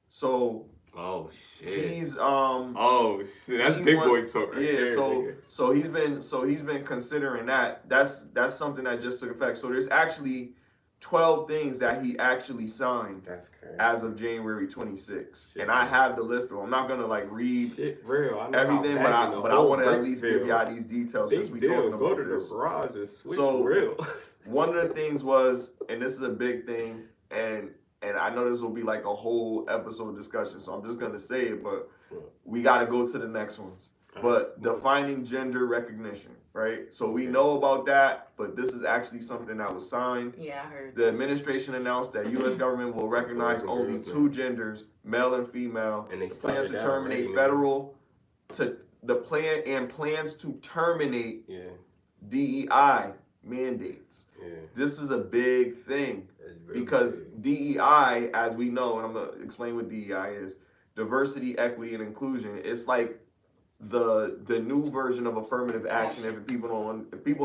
So oh shit. He's oh shit. That's big boy talk right there. Yeah, so he's been considering that. That's something that just took effect. So there's actually 12 things that he actually signed. That's crazy. As of January 26th. And I have the list of them. I'm not gonna like read everything, but I want to at least give y'all these details since we talking about go to this. The garage and switch so real. One of the things was, and this is a big thing, and I know this will be like a whole episode discussion, so I'm just gonna say it, but we gotta go to the next ones. But defining gender recognition, right? So we know about that, but this is actually something that was signed. Yeah, I heard. The administration announced that U.S. government will recognize only two genders, male and female. And they plans to terminate plans to terminate DEI mandates. Yeah. This is a big thing because DEI, as we know, and I'm gonna explain what DEI is: diversity, equity, and inclusion. It's like the new version of affirmative action. If people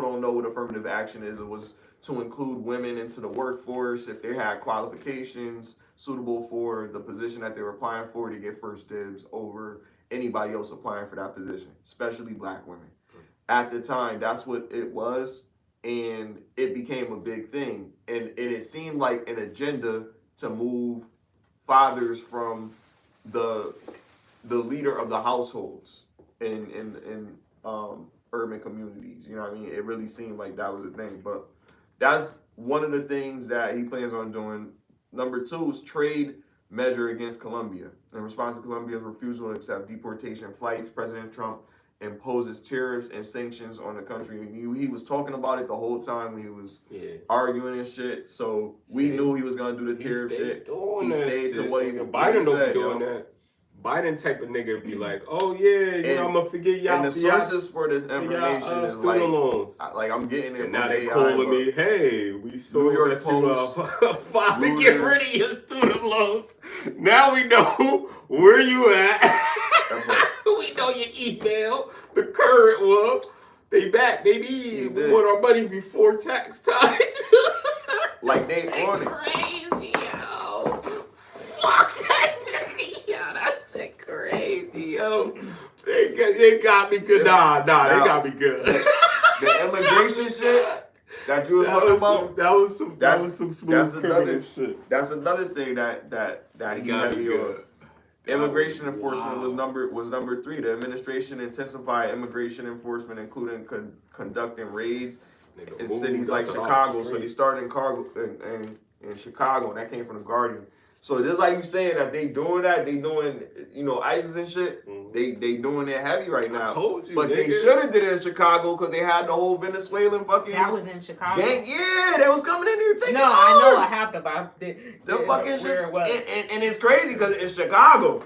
don't know what affirmative action is, it was to include women into the workforce if they had qualifications suitable for the position that they were applying for, to get first dibs over anybody else applying for that position, especially black women. At the time, that's what it was, and it became a big thing. And it seemed like an agenda to move fathers from the leader of the households in urban communities. You know what I mean? It really seemed like that was a thing. But that's one of the things that he plans on doing. Number 2 is trade measure against Colombia. In response to Colombia's refusal to accept deportation flights, President Trump imposes tariffs and sanctions on the country. He was talking about it the whole time when he was arguing and shit. So we knew he was gonna do the tariff shit. He stayed to what he Biden don't be doing that. Biden type of nigga be like, oh yeah, you know, I'm gonna forget y'all. And the sources for this information is like, I'm getting it. And now they calling me, hey, we saw that you finally get rid of your student loans. Now we know where you at. We know your email, the current one. They back, baby. We want our money before tax time. Like they on it. Crazy, yo. Fuck that nigga. Yo, that's crazy. Yo, they got me good. Nah, they got me good. The immigration shit that you was talking about. That was some smooth criminal shit. That's another thing that he got had me me on. good. Immigration enforcement was number 3. The administration intensified immigration enforcement, including conducting raids in cities like Chicago. So they started in Chicago, and that came from the Guardian. So just like you saying that they doing that, they doing ISIS and shit. Mm-hmm. They doing it heavy right now. I told you, but they should have did it in Chicago because they had the whole Venezuelan fucking. That was in Chicago. Gang, yeah, they was coming in here taking. No, I know what happened, but the fucking shit. And it's crazy because it's Chicago.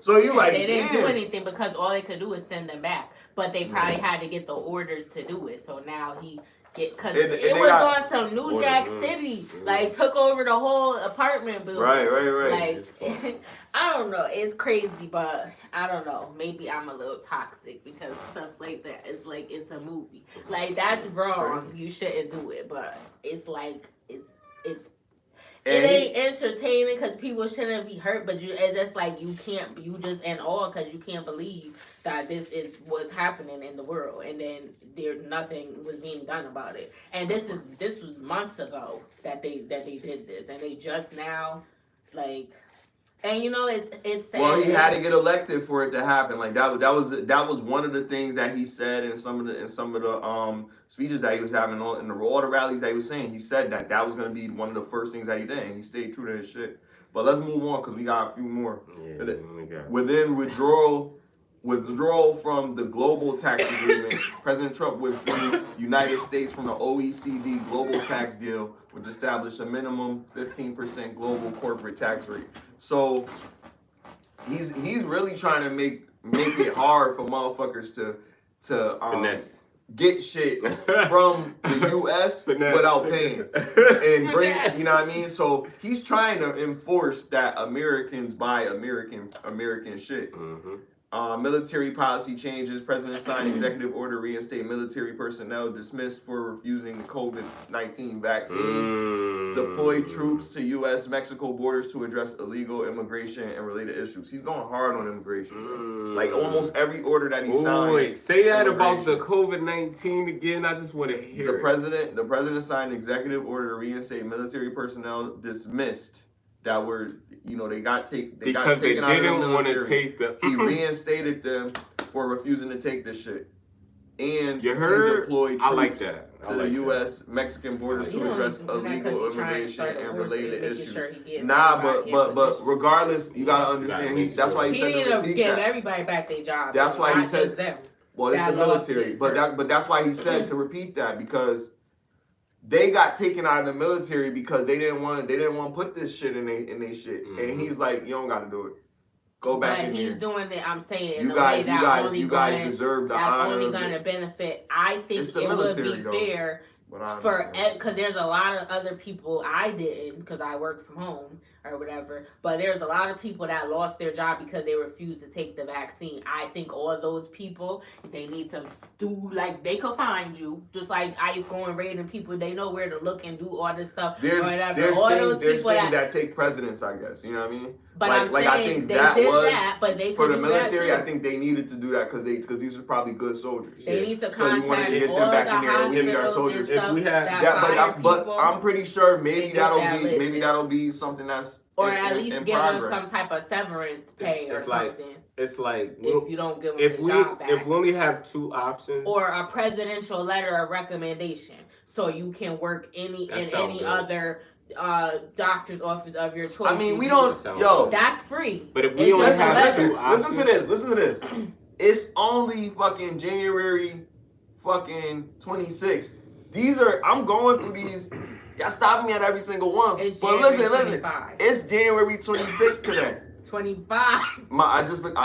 So you like they didn't do anything because all they could do is send them back. But they probably had to get the orders to do it. So now because it was on some New Jack City, like took over the whole apartment building. Right. Like, I don't know, it's crazy, but I don't know. Maybe I'm a little toxic because stuff like that is like it's a movie. Like that's wrong. You shouldn't do it, but it's like it ain't entertaining because people shouldn't be hurt, but it's just like you just in awe because you can't believe that this is what's happening in the world, and then nothing was being done about it. And this was months ago that they did this, and they just now like. And it's sad. Well, he had to get elected for it to happen. Like that was one of the things that he said in some of the speeches that he was having in all the rallies that he was saying. He said that was going to be one of the first things that he did, and he stayed true to his shit. But let's move on because we got a few more. Yeah, within withdrawal from the global tax agreement, President Trump withdrew United States from the OECD global tax deal, which established a minimum 15% global corporate tax rate. So he's really trying to make it hard for motherfuckers to get shit from the U.S. without paying and bring, you know what I mean? So he's trying to enforce that Americans buy American shit. Mm-hmm. Military policy changes. President signed executive order reinstate military personnel dismissed for refusing the COVID-19 vaccine. Deploy troops to U.S.-Mexico borders to address illegal immigration and related issues. He's going hard on immigration. Like almost every order that he signed. Wait, say that about the COVID-19 again. I just want to hear the president signed executive order to reinstate military personnel dismissed. That were, they got taken out of the military. Because they didn't want to take he reinstated them for refusing to take this shit. And you heard? Deployed troops like that. to the U.S.-Mexican borders to address illegal immigration and related issues. But regardless, you gotta understand. That's why he said to repeat give everybody back their job. That's why he said them. Well, it's the military, but that's why he said to repeat that because. They got taken out of the military because they didn't want to put this shit in they shit. Mm-hmm. And he's like, you don't got to do it. Go back in here. But he's doing it, I'm saying, you guys deserve the honor. That's only going to benefit. I think it would be fair because there's a lot of other people, I didn't because I work from home or whatever, but there's a lot of people that lost their job because they refused to take the vaccine. I think all those people, they need to do, like, they could find you, just like ICE going raiding people, they know where to look and do all this stuff. There's things that take precedence, I guess, you know what I mean? But I'm saying I think but they for the military, I think they needed to do that because these are probably good soldiers. They need to contact you wanted to get them back in there. We need our soldiers. If we had but I'm pretty sure maybe that'll be something that's or at least give them some type of severance pay or something. It's like if you don't give them the job back. If we only have 2 options, or a presidential letter of recommendation, so you can work any other doctor's office of your choice. I mean, we don't. That's free. But if we only have 2 options, listen to this. It's only fucking January fucking 26th. I'm going through these. Y'all stop me at every single one. But listen. 25. It's January 26th today. 25. I just looked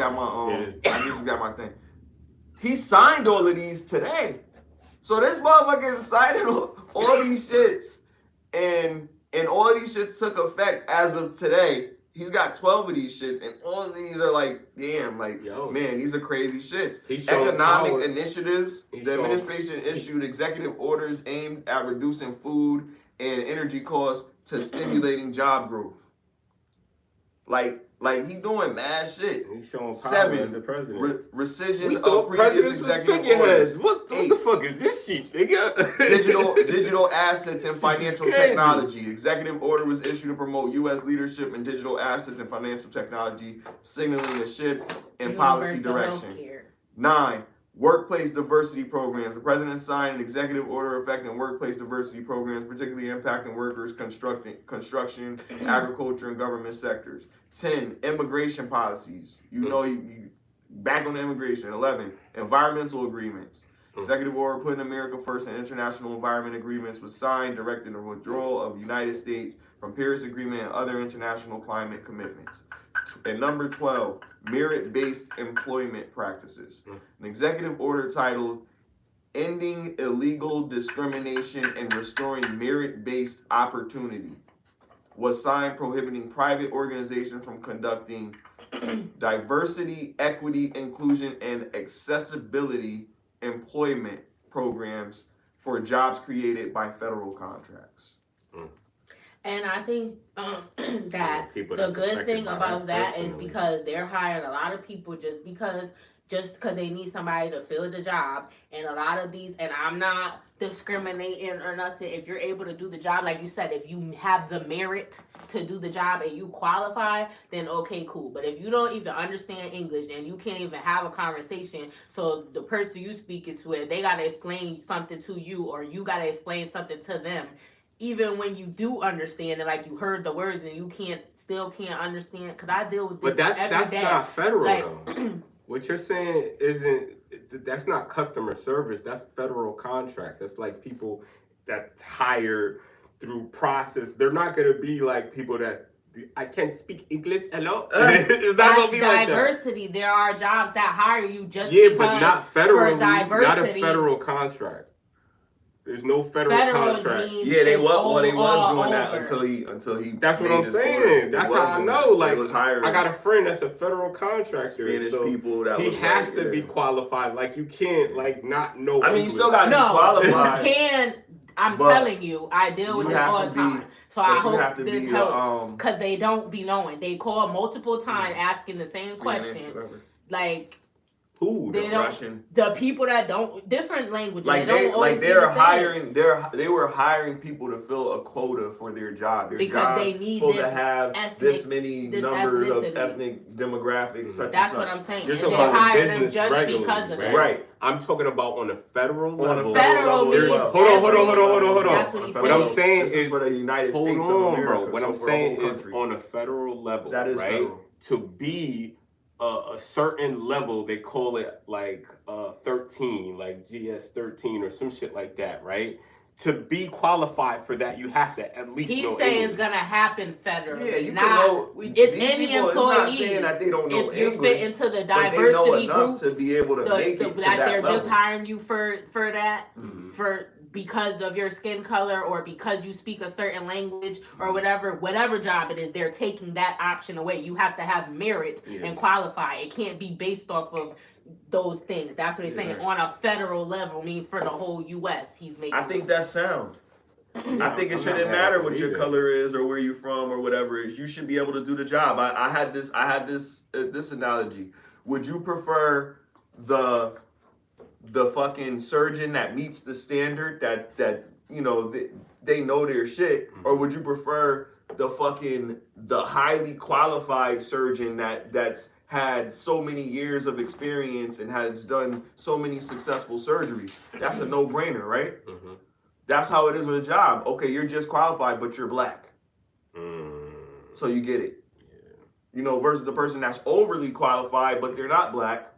at my thing. He signed all of these today. So this motherfucker is signing all these shits. And all of these shits took effect as of today. He's got 12 of these shits, and all of these are like, damn, like, man, these are crazy shits. Economic initiatives. The administration issued executive orders aimed at reducing food and energy costs to stimulating job growth. Like, Like, he doing mad shit. He's showing power 7, as a president. Rescission We of thought previous presidents was executive figureheads. orders. What the fuck is this shit, nigga? Digital assets and Shit is financial crazy. technology. Executive order was issued to promote U.S. leadership in digital assets and financial technology, signaling a shift in policy Universal direction. healthcare. 9, workplace diversity programs. The president signed an executive order affecting workplace diversity programs, particularly impacting workers construction, agriculture, and government sectors. 10, immigration policies. You know, you back on immigration. 11, environmental agreements. Executive order putting America first in international environment agreements was signed, directing the withdrawal of the United States from Paris Agreement and other international climate commitments. And number 12, merit-based employment practices. An executive order titled Ending Illegal Discrimination and Restoring Merit-Based Opportunity was signed, prohibiting private organizations from conducting diversity, equity, inclusion, and accessibility employment programs for jobs created by federal contracts. And I think that People the that's good affected thing by about that is personally. because they're hiring a lot of people just because they need somebody to fill the job. And a lot of these, and I'm not discriminating or nothing, if you're able to do the job, like you said, if you have the merit to do the job and you qualify, then okay, cool. But if you don't even understand English and you can't even have a conversation, so the person you speaking to, they gotta explain something to you or you gotta explain something to them, even when you do understand it, like you heard the words and you still can't understand, because I deal with this But every that's day. not federal Like, though. What you're saying that's not customer service. That's federal contracts. That's like people that hire through process. They're not gonna be like people that I can't speak English. Hello. It's not gonna be like that. Diversity. There are jobs that hire you just Yeah, because but not federally. for diversity. Not a federal contract. There's no federal contract. Yeah, they was doing that over. until he. That's what made I'm his saying. order. That's He was how I doing know. that. Like, They was hiring I got a friend that's a federal contractor. Spanish so people that he was has like, to yeah. be qualified. Like, you can't not know. I mean, you English. still got to be No, qualified. you can. I'm But telling you, I deal with you this have all to the be- time. So but I you hope have to this be, helps, because they don't be knowing. They call multiple times asking the same Spanish, question. whatever. Like, Who? they though? don't. Russian. The people that don't, different languages. Like they don't always they're be the same. hiring they were hiring people to fill a quota for their job. Their Because job they need supposed this to have this many this numbers of ethnicity. ethnic demographics, such That's and what such. I'm saying. You're And talking they about hire the them business just regularly, because of that. Right. I'm talking about on a federal On a level. Federal level means as well. Hold on. That's what he's What I'm saying. saying This is for the United hold States of on, America. bro. What so I'm for the saying whole is country. on a federal level, That is right? federal. To be a certain level, they call it like 13, like GS 13 or some shit like that, right? To be qualified for that, you have to at least He's know saying English. it's gonna happen federally. Yeah, you not, can know. It's These any people, employee. It's not saying that they don't know if you English, fit into the but they know diversity enough groups, to be able to make it to that they're level. just hiring you for that, Mhm. for because of your skin color or because you speak a certain language or whatever job it is, they're taking that option away. You have to have merit and qualify. It can't be based off of those things. That's what he's saying. On a federal level, I mean, for the whole U.S., he's making. I think that's sound. I think it I'm shouldn't not matter mad what at your either. color is or where you're from or whatever it is. You should be able to do the job. I had this analogy. Would you prefer the fucking surgeon that meets the standard that you know they know their shit, or would you prefer the highly qualified surgeon that's had so many years of experience and has done so many successful surgeries? That's a no-brainer, right? Mhm. That's how it is with a job. Okay, you're just qualified, but you're black, so you get it. You know, versus the person that's overly qualified, but they're not black,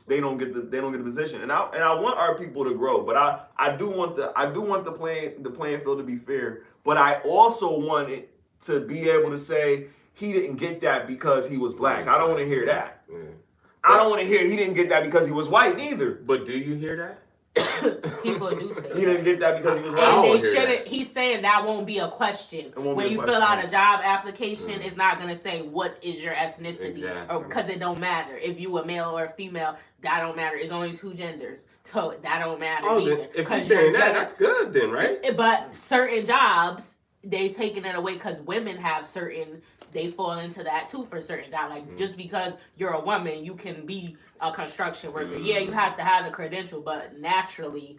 they don't get the position. And I want our people to grow, but I do want the playing field to be fair. But I also want it to be able to say he didn't get that because he was black. I don't want to hear that. Yeah. I don't want to hear he didn't get that because he was white neither. But do you hear that? People do say He didn't get that because he was white. And they don't hear shouldn't. He's saying that won't be a question won't when be a you question. fill out a job application. It's not gonna say what is your ethnicity, Exactly. or because it don't matter if you a male or a female. That don't matter. It's only two genders, so that don't matter Oh, either. then, if you're 'Cause saying that, gonna- that's good then, right? But certain jobs, they taking it away because women have certain they fall into that too for certain jobs. Like just because you're a woman, you can be a construction worker. Yeah, you have to have the credential, but naturally,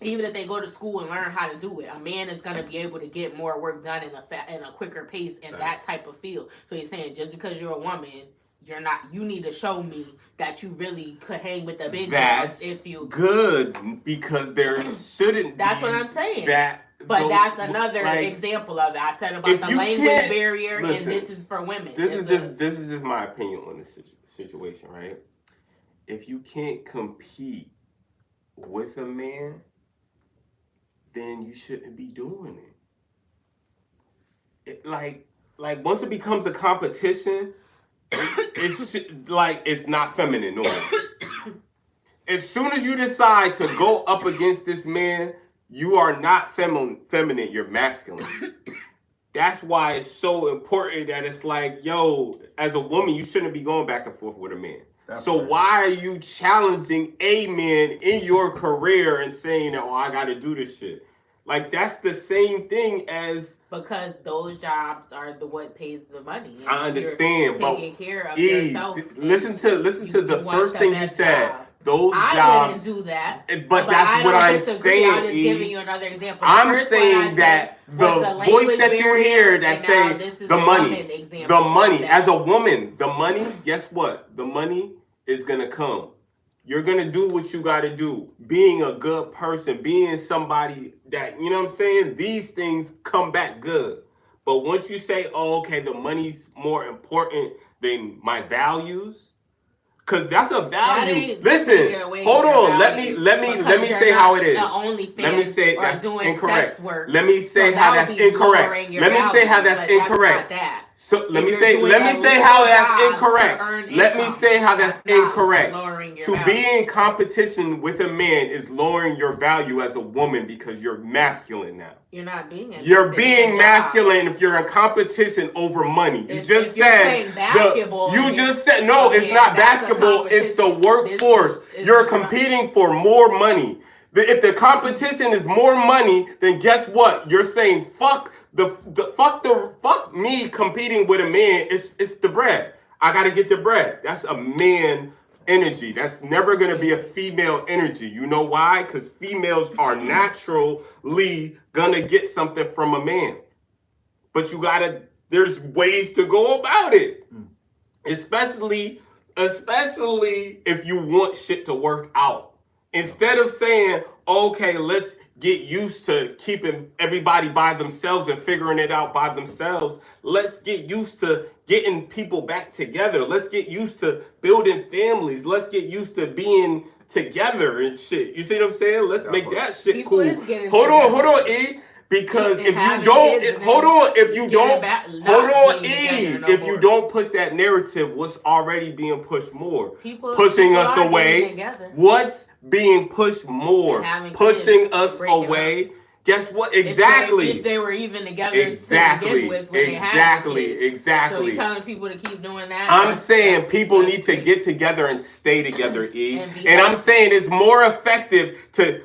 even if they go to school and learn how to do it, a man is going to be able to get more work done in a quicker pace in that type of field. So he's saying just because you're a woman, you're not. You need to show me that you really could hang with the big dogs. If you good, because there shouldn't. That's be what I'm saying. But that's another example of it. I said about the language barrier, listen, and this is for women. This is just my opinion on this situation, right? If you can't compete with a man, then you shouldn't be doing it. Like once it becomes a competition, it's not feminine no more. As soon as you decide to go up against this man, you are not feminine, you're masculine. That's why it's so important that it's like, yo, as a woman, you shouldn't be going back and forth with a man. So why are you challenging a man in your career and saying, oh, I got to do this shit? Like, that's the same thing as... Because those jobs are what pays the money. And I understand, but taking care of yourself. Listen to the first thing you said. Job. Those I jobs... wouldn't do that. But that's what I'm saying, I'm just giving you another example. I'm saying that the voice that you hear that say the money, as a woman, the money, guess what? The money is going to come. You're going to do what you got to do. Being a good person, being somebody that, you know what I'm saying? These things come back good. But once you say, oh, okay, the money's more important than my values, because that's a value. Listen, hold on. Let me say how it is. Let me say that's incorrect. Let me say how that's incorrect. Let me say how that's incorrect. So let me say how that's incorrect. Let me say how that's incorrect. To be in competition with a man is lowering your value as a woman because you're masculine now. You're not being it. You're being masculine if you're in competition over money. You just said basketball. You just said no, it's not basketball, it's the workforce. You're competing for more money. If the competition is more money, then guess what? You're saying fuck me competing with a man. It's the bread. I gotta get the bread. That's a man energy. That's never gonna be a female energy. You know why? Because females are naturally gonna get something from a man. But there's ways to go about it. Especially if you want shit to work out. Instead of saying, okay, let's get used to keeping everybody by themselves and figuring it out by themselves. Let's get used to getting people back together. Let's get used to building families. Let's get used to being together and shit. You see what I'm saying? Let's make that shit cool. Hold on, E. Because if you don't, if you don't push that narrative, what's already being pushed more? Pushing us away. What's being pushed more? Pushing us away. Guess what? Exactly. If they were even together exactly. So you're telling people to keep doing that? I'm saying people need to get together and stay together, E. And I'm saying it's more effective to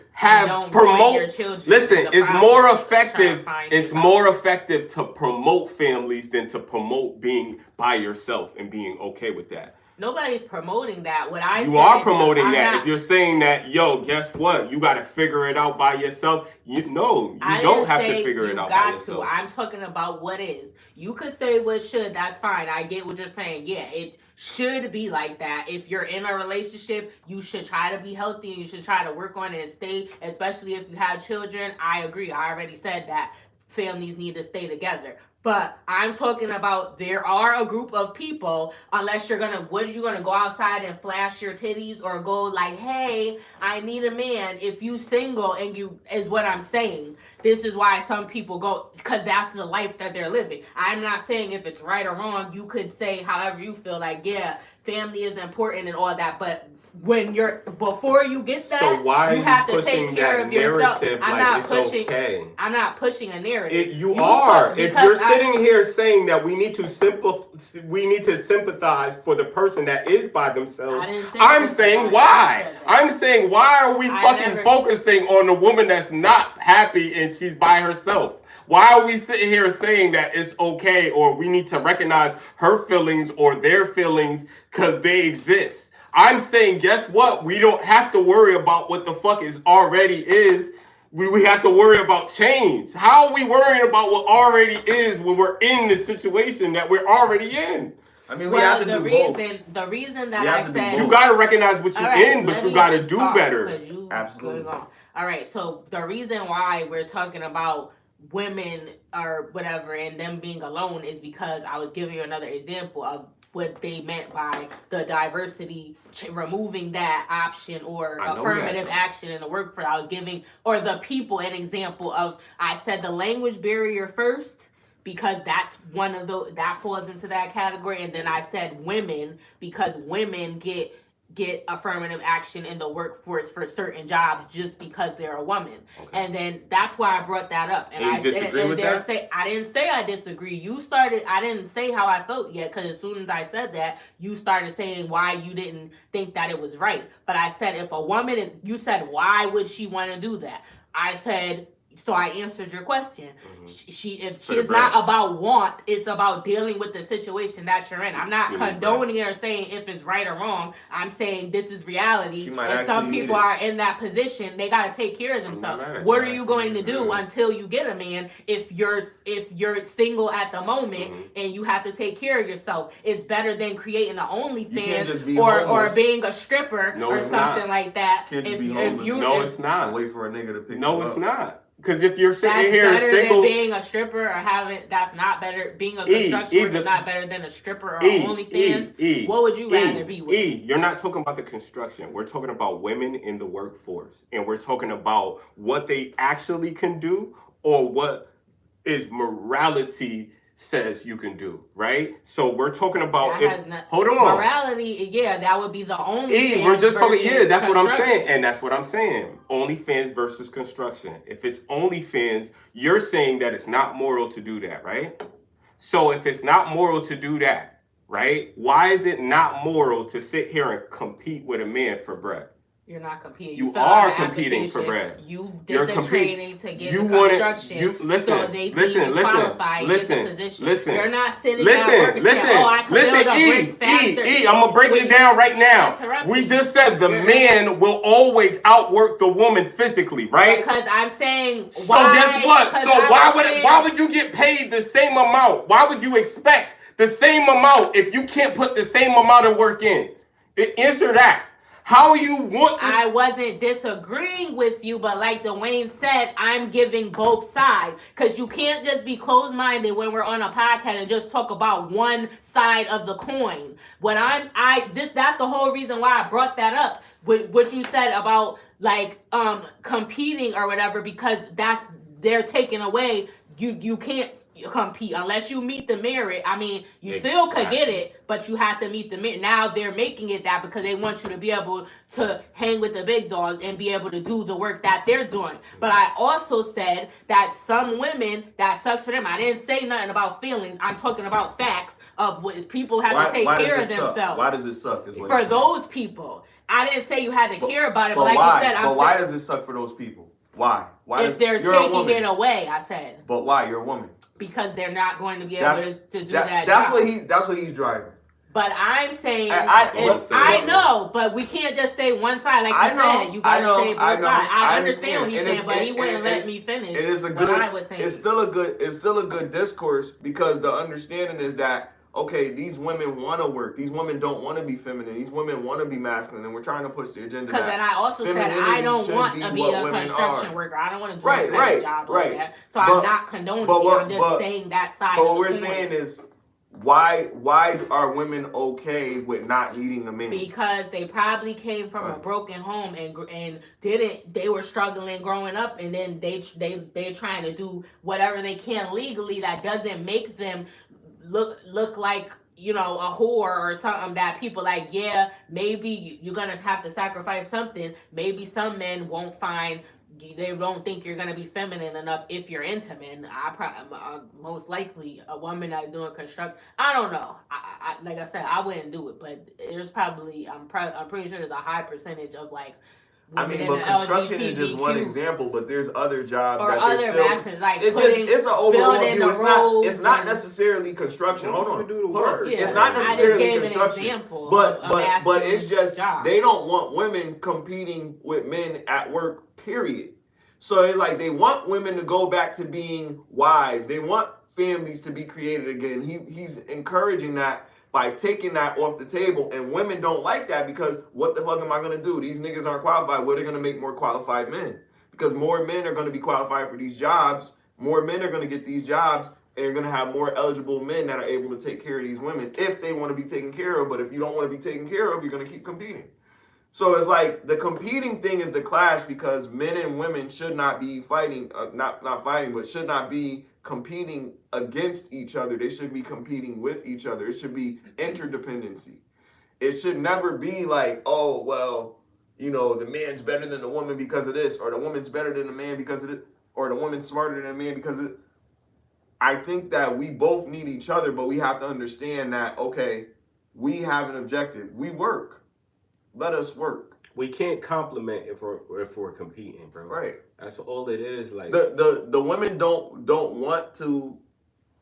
promote. Listen, it's more effective. It's more effective to promote families than to promote being by yourself and being okay with that. Nobody's promoting that. You are promoting that. If you're saying that, yo, guess what? You got to figure it out by yourself. You don't have to figure it out by yourself. I'm talking about what is. You could say what should. That's fine. I get what you're saying. Yeah, it should be like that. If you're in a relationship, you should try to be healthy. You should try to work on it and stay, especially if you have children. I agree. I already said that families need to stay together. But I'm talking about there are a group of people, unless you're gonna go outside and flash your titties or go like, hey, I need a man. If you single and you, is what I'm saying. This is why some people go, because that's the life that they're living. I'm not saying if it's right or wrong. You could say however you feel, like, yeah, family is important and all that, but before you get that, so why you have to take care of yourself. I'm not pushing a narrative. You are. If you're sitting here saying that we need to sympathize for the person that is by themselves, I'm saying why? I'm saying why are we fucking focusing on the woman that's not happy and she's by herself? Why are we sitting here saying that it's okay or we need to recognize her feelings or their feelings because they exist? I'm saying, guess what? We don't have to worry about what the fuck is already is. We have to worry about change. How are we worrying about what already is when we're in the situation that we're already in? I mean, we have to do both. The reason that I said you gotta recognize what you're in, but you gotta do better. Absolutely. All right, so the reason why we're talking about women or whatever and them being alone is because I was giving you another example of what they meant by the diversity, removing that option or affirmative action in the workforce. I was giving, or the people, an example of, I said the language barrier first, because that's one of the, that falls into that category. And then I said women, because women get affirmative action in the workforce for certain jobs just because they're a woman. Okay. And then that's why I brought that up. And I disagree with that? I didn't say I disagree. You started, I didn't say how I felt yet, because as soon as I said that, you started saying why you didn't think that it was right. But I said, if a woman, you said, why would she want to do that? I said, so I answered your question. Mm-hmm. It's not about want, it's about dealing with the situation that you're in. I'm not condoning or saying if it's right or wrong. I'm saying this is reality. And some people are in that position. They got to take care of themselves. What are you going to do until you get a man if you're single at the moment and you have to take care of yourself? It's better than creating an OnlyFans or being a stripper or something like that. It's not. Wait for a nigga to pick you up. No, it's not. Because if you're sitting here single, than being a stripper or having, that's not better. Being a construction worker is not better than a stripper or OnlyFans. What would you rather be with? You're not talking about the construction. We're talking about women in the workforce, and we're talking about what they actually can do or what is morality says you can do, right? So we're talking about hold on. Morality, yeah, that would be the only we're just talking, that's what I'm saying. And that's what I'm saying. OnlyFans versus construction. If it's OnlyFans, you're saying that it's not moral to do that, right? So if it's not moral to do that, right? Why is it not moral to sit here and compete with a man for bread? You're not competing. You are competing for bread. You did the training to get the construction. So they qualify to get the position. You're not sitting down working saying, oh, I can build a brick faster. I'm going to break it down right now. We just said the man will always outwork the woman physically, right? Because I'm saying, why? So guess what? So why would you get paid the same amount? Why would you expect the same amount if you can't put the same amount of work in? Answer that. How you want this? I wasn't disagreeing with you, but like Dwayne said, I'm giving both sides. Because you can't just be closed-minded when we're on a podcast and just talk about one side of the coin. That's the whole reason why I brought that up. With what you said about like competing or whatever, because they're taking away, you can't compete unless you meet the merit. I mean, you still could get it, but you have to meet the merit. Now they're making it that because they want you to be able to hang with the big dogs and be able to do the work that they're doing. But I also said that some women, that sucks for them. I didn't say nothing about feelings. I'm talking about facts of what people have to take care of themselves. Why does it suck? For those people. I didn't say you had to care about it, but like you said, why does it suck for those people? Why? If they're taking it away, I said. But why? You're a woman. Because they're not going to be able to do that. That's what he's driving. But I'm saying, I know, but we can't just say one side like you said. You gotta say both sides. I understand what he's saying, but he wouldn't let me finish. It is a good. It's still a good discourse because the understanding is that okay, these women want to work. These women don't want to be feminine. These women want to be masculine, and we're trying to push the agenda. Because then I also said I don't want to be a construction worker. I don't want to do a job like that. So I'm not condoning it. I'm just saying that side. But what we're saying is, why are women okay with not needing a man? Because they probably came from a broken home and they were struggling growing up, and then they're trying to do whatever they can legally that doesn't make them look like, you know, a whore or something that people like, yeah, maybe you're gonna have to sacrifice something. Maybe some men won't find, they don't think you're gonna be feminine enough if you're into men. Most likely a woman that's doing construct. I don't know. I like I said, I wouldn't do it, but there's probably I'm pretty sure there's a high percentage of like I mean, but construction is just one example, but there's other jobs or that other there's still. masters, like It's an overall view. It's not and, necessarily construction. Hold on. Yeah, it's not necessarily construction. But it's just job. They don't want women competing with men at work. Period. So it's like they want women to go back to being wives. They want families to be created again. He's encouraging that by taking that off the table, and women don't like that because what the fuck am I gonna do? These niggas aren't qualified. Well, they're gonna make more qualified men because more men are gonna be qualified for these jobs. More men are gonna get these jobs, and you're gonna have more eligible men that are able to take care of these women if they want to be taken care of. But if you don't want to be taken care of, you're gonna keep competing. So it's like the competing thing is the clash because men and women should not be fighting, not fighting, but should not be competing against each other. They should be competing with each other. It should be interdependency. It should never be like, oh, well, you know, the man's better than the woman because of this, or the woman's better than the man because of it, or the woman's smarter than the man because of it. I think that we both need each other, but we have to understand that, okay, we have an objective. We work. Let us work. We can't compliment if we're competing, bro. Right. That's all it is. Like the women don't want to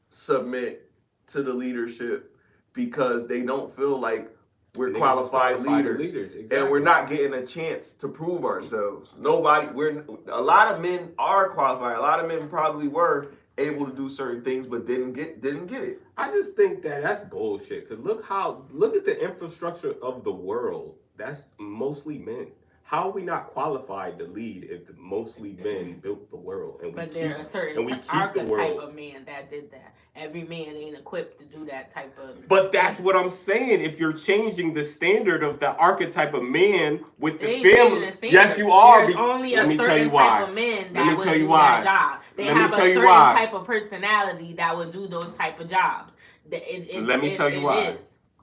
submit to the leadership because they don't feel like we're qualified leaders. Exactly. And we're not getting a chance to prove ourselves. A lot of men are qualified. A lot of men probably were able to do certain things but didn't get it. I just think that's bullshit. Cause look at the infrastructure of the world. That's mostly men. How are we not qualified to lead if mostly men built the world and there are certain archetype of man that did that. Every man ain't equipped to do that type of. But that's what I'm saying. If you're changing the standard of the archetype of man with the family, yes, you are. There's only a certain type of men that would do that job. They have a certain type of personality that would do those type of jobs. Let me tell you why.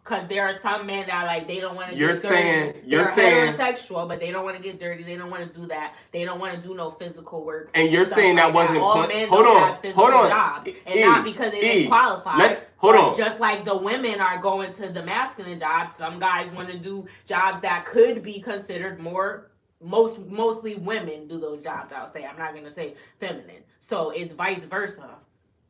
Because there are some men that like they don't want to get dirty. You're saying heterosexual, but they don't want to get dirty. They don't want to do that. They don't want to do no physical work. And you're saying that wasn't all men hold on. Jobs, and not because they didn't qualify. Hold on. Just like the women are going to the masculine jobs, some guys want to do jobs that could be considered mostly women do those jobs. I'll say I'm not gonna say feminine. So it's vice versa.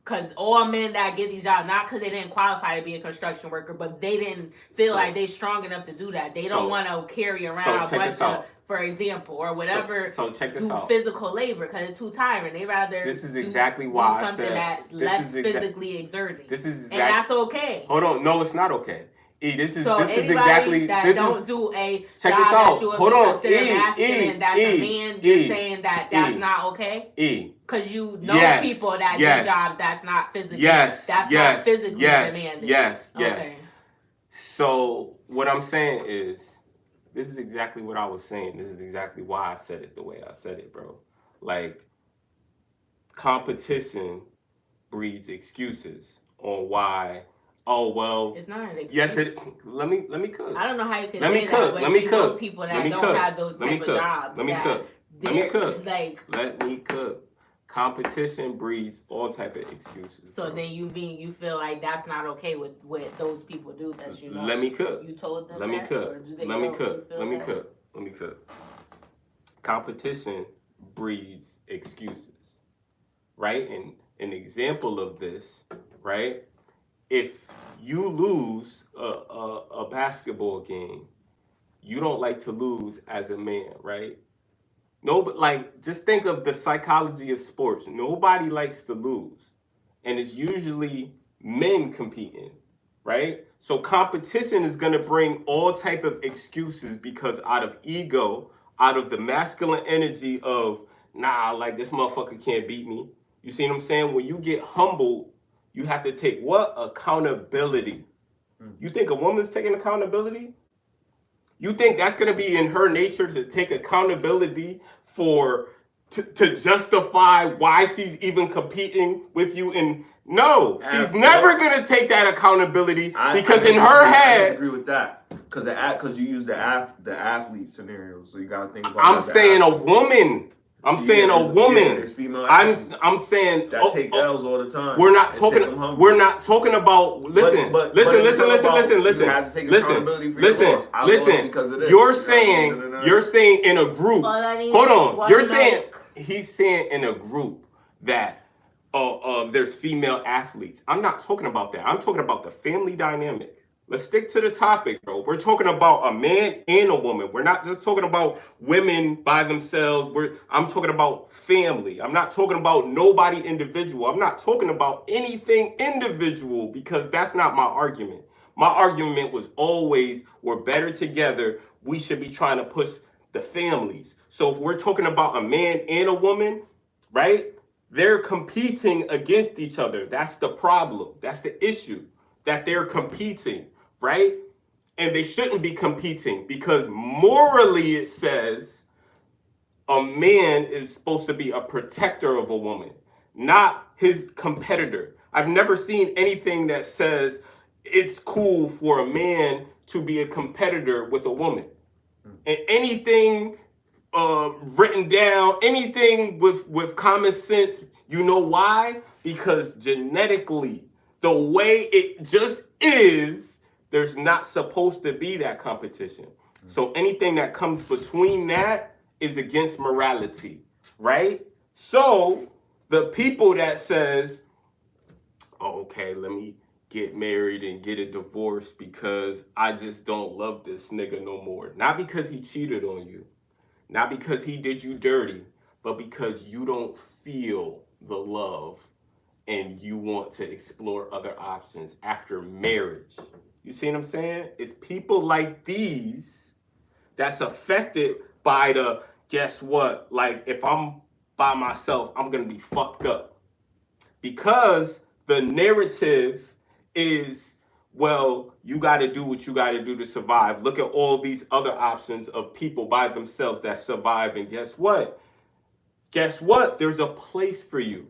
Because all men that get these jobs, not because they didn't qualify to be a construction worker, but they didn't feel like they're strong enough to do that. They don't want to carry around a bunch of, for example, or whatever, do physical labor because it's too tiring. They rather do something that less physically exerting. And that's okay. Hold on. No, it's not okay. This is exactly that don't do a job that you would be considered masculine, that's a man, you're saying that that's not okay? Because you know people that do jobs that's not physically, not physically demanding. Yes. So what I'm saying is, this is exactly what I was saying. This is exactly why I said it the way I said it, bro. Like, competition breeds excuses on why. Oh well, it's not an excuse. Yes, let me cook. I don't know how you can say that, but you know people that don't have those type of jobs. Let me cook. Competition breeds all type of excuses. So then you feel like that's not okay with what those people do that you know. Let me cook. You told them Let me cook. Competition breeds excuses, right? And an example of this, right? If you lose a basketball game, you don't like to lose as a man, right? No, but like, just think of the psychology of sports. Nobody likes to lose. And it's usually men competing, right? So competition is going to bring all type of excuses because out of ego, out of the masculine energy of, nah, like this motherfucker can't beat me. You see what I'm saying? When you get humbled, you have to take what? Accountability. You think a woman's taking accountability? You think that's going to be in her nature to take accountability to justify why she's even competing with you? And no, she's never going to take that accountability because in her head. I agree with that because you use the athlete scenario, so you got to think about. I'm saying a woman I'm saying a woman. I'm saying that take L's all the time. We're not talking about. Listen. You have to take accountability for your loss. I lost because of this. You're saying in a group. Hold on. He's saying in a group that there's female athletes. I'm not talking about that. I'm talking about the family dynamic. Let's stick to the topic, bro. We're talking about a man and a woman. We're not just talking about women by themselves. I'm talking about family. I'm not talking about nobody individual. I'm not talking about anything individual because that's not my argument. My argument was always we're better together. We should be trying to push the families. So if we're talking about a man and a woman, right? They're competing against each other. That's the problem. That's the issue, that they're competing. Right? And they shouldn't be competing because morally it says a man is supposed to be a protector of a woman, not his competitor. I've never seen anything that says it's cool for a man to be a competitor with a woman. And anything written down, anything with common sense, you know why? Because genetically, the way it just is, there's not supposed to be that competition. So anything that comes between that is against morality, right? So the people that says, oh, okay, let me get married and get a divorce because I just don't love this nigga no more. Not because he cheated on you, not because he did you dirty, but because you don't feel the love and you want to explore other options after marriage. You see what I'm saying? It's people like these that's affected by the, guess what? Like, if I'm by myself, I'm going to be fucked up. Because the narrative is, well, you got to do what you got to do to survive. Look at all these other options of people by themselves that survive. And guess what? Guess what? There's a place for you.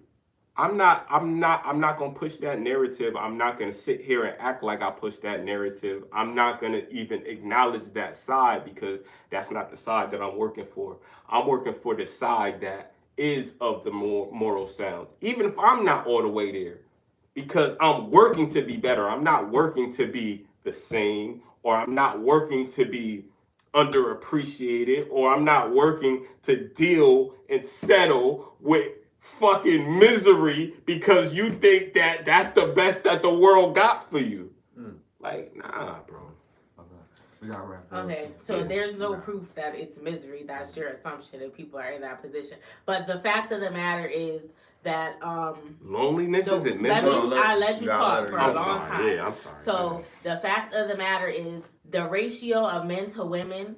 I'm not gonna push that narrative. I'm not gonna sit here and act like I push that narrative. I'm not gonna even acknowledge that side because that's not the side that I'm working for. I'm working for the side that is of the more moral sounds, even if I'm not all the way there, because I'm working to be better. I'm not working to be the same, or I'm not working to be underappreciated, or I'm not working to deal and settle with fucking misery because you think that that's the best that the world got for you. Like, nah, bro. We gotta wrap it up. Okay, so there's no proof that it's misery. That's your assumption if people are in that position. But the fact of the matter is that loneliness isn't misery. I let you talk for a long time. Yeah, I'm sorry. So the fact of the matter is the ratio of men to women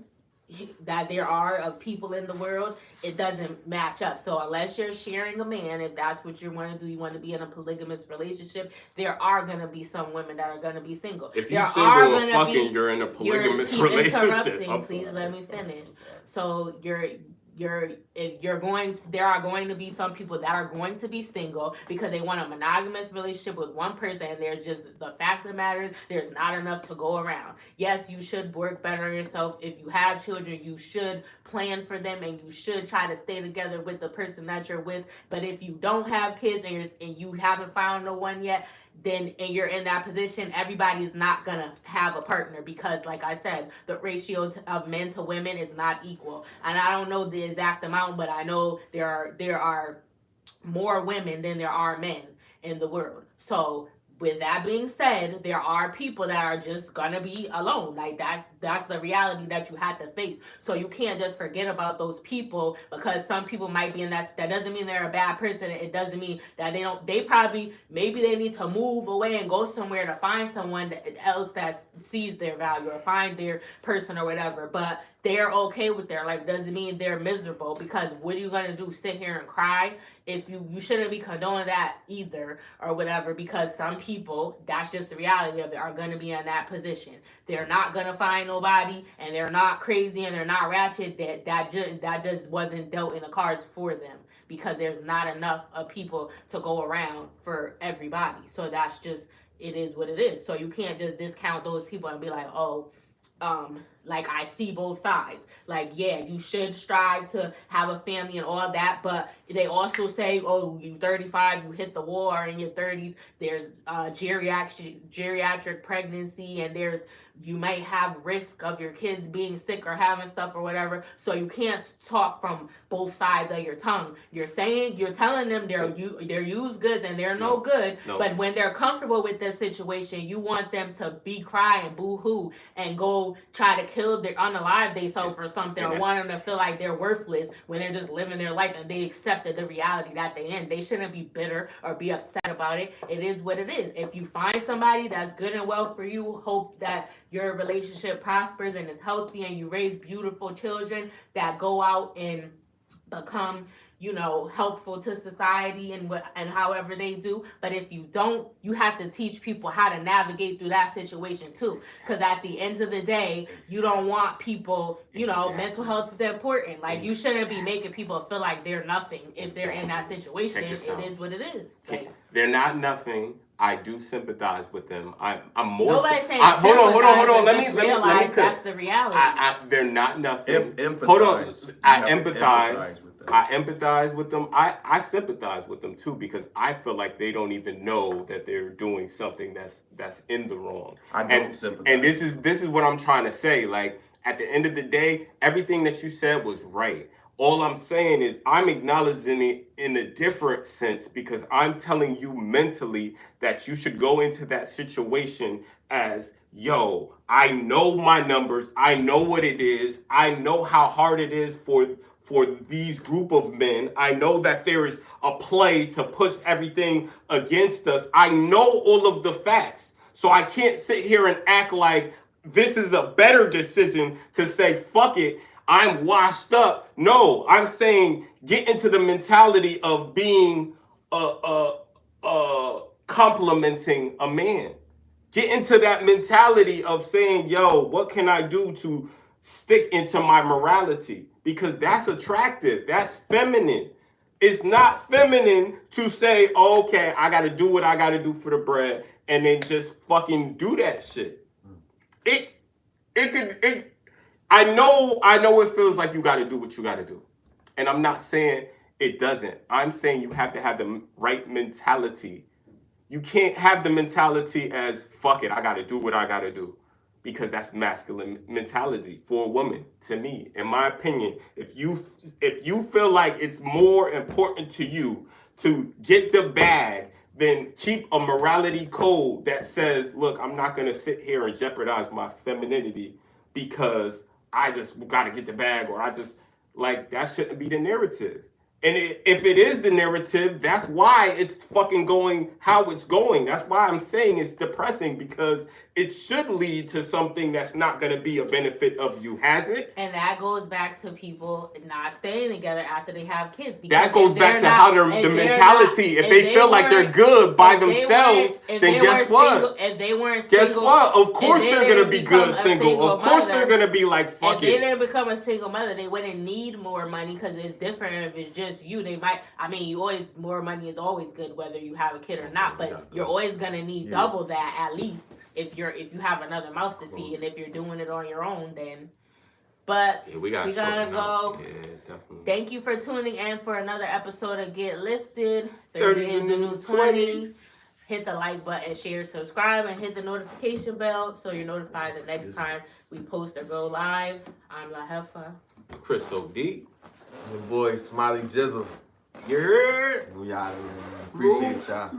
that there are of people in the world, it doesn't match up. So unless you're sharing a man, if that's what you want to do, you want to be in a polygamous relationship, there are going to be some women that are going to be single. If you're single or fucking, you're in a polygamous relationship. Please let me finish. So there are going to be some people that are going to be single because they want a monogamous relationship with one person, and there's just, the fact of the matter is there's not enough to go around. Yes, you should work better on yourself. If you have children, you should plan for them and you should try to stay together with the person that you're with. But if you don't have kids and you haven't found no one yet, then and you're in that position, everybody's not gonna have a partner because, like I said, the ratio of men to women is not equal. And I don't know the exact amount, but I know there are more women than there are men in the world. So with that being said, there are people that are just gonna be alone. Like that's the reality that you have to face. So you can't just forget about those people because some people might be in that doesn't mean they're a bad person. It doesn't mean that maybe they need to move away and go somewhere to find someone else that sees their value or find their person or whatever. But they're okay with their life. Doesn't mean they're miserable, because what are you gonna do? Sit here and cry? If you shouldn't be condoning that either or whatever, because some people, that's just the reality of it, are gonna be in that position. They're not gonna find nobody, and they're not crazy and they're not ratchet. That just wasn't dealt in the cards for them, because there's not enough of people to go around for everybody. So that's just, it is what it is. So you can't just discount those people and be like, oh, like I see both sides. Like, yeah, you should strive to have a family and all that, but they also say, oh, you 35, you hit the wall, in your 30s, there's geriatric pregnancy, and there's you might have risk of your kids being sick or having stuff or whatever. So you can't talk from both sides of your tongue. You're telling them they're used goods and they're no good. No. But when they're comfortable with this situation, you want them to be crying, boo hoo, and go try to unalive themselves or something, or want them to feel like they're worthless when they're just living their life and they accepted the reality that they're in. They shouldn't be bitter or be upset about it. It is what it is. If you find somebody that's good and well for you, hope that your relationship prospers and is healthy and you raise beautiful children that go out and become, helpful to society and however they do. But if you don't, you have to teach people how to navigate through that situation too. Because at the end of the day, you don't want people, mental health is important. Like, you shouldn't be making people feel like they're nothing if they're in that situation. It is what it is. Like, they're not nothing. I do sympathize with them. I'm more. Nobody's saying hold on. Let me. That's the reality. They're not nothing. Empathize. Hold on. I empathize. I empathize with them. I sympathize with them too, because I feel like they don't even know that they're doing something that's in the wrong. I don't sympathize. And this is what I'm trying to say. Like, at the end of the day, everything that you said was right. All I'm saying is I'm acknowledging it in a different sense, because I'm telling you mentally that you should go into that situation as, yo, I know my numbers. I know what it is. I know how hard it is for these group of men. I know that there is a play to push everything against us. I know all of the facts. So I can't sit here and act like this is a better decision to say, fuck it, I'm washed up. No, I'm saying get into the mentality of being complimenting a man. Get into that mentality of saying, yo, what can I do to stick into my morality? Because that's attractive. That's feminine. It's not feminine to say, oh, okay, I got to do what I got to do for the bread, and then just fucking do that shit. I know it feels like you got to do what you got to do. And I'm not saying it doesn't. I'm saying you have to have the right mentality. You can't have the mentality as, fuck it, I got to do what I got to do. Because that's masculine mentality for a woman, to me. In my opinion, if you feel like it's more important to you to get the bag than keep a morality code that says, look, I'm not going to sit here and jeopardize my femininity because I just got to get the bag, or I just, like, that shouldn't be the narrative. And if it is the narrative, that's why it's fucking going how it's going. That's why I'm saying it's depressing, because it should lead to something that's not going to be a benefit of you, has it? And that goes back to people not staying together after they have kids. That goes back to how the mentality, if they feel like they're good by themselves, then guess what? If they weren't single, guess what? Of course they're going to be good single. Of course they're going to be like, fuck it. If they didn't become a single mother, they wouldn't need more money, because it's different if it's just you. They might, more money is always good whether you have a kid or not, but you're always going to need double that at least if you have another mouth to feed, and if you're doing it on your own, then. But we gotta go. Yeah, definitely. Thank you for tuning in for another episode of Get Lifted. 30 is the new 20. Hit the like button, share, subscribe, and hit the notification bell so you're notified the next time we post or go live. I'm La Hefa. Chris O.D. Your boy SmileyJizzle. Yeah. We out of here, man. Appreciate y'all.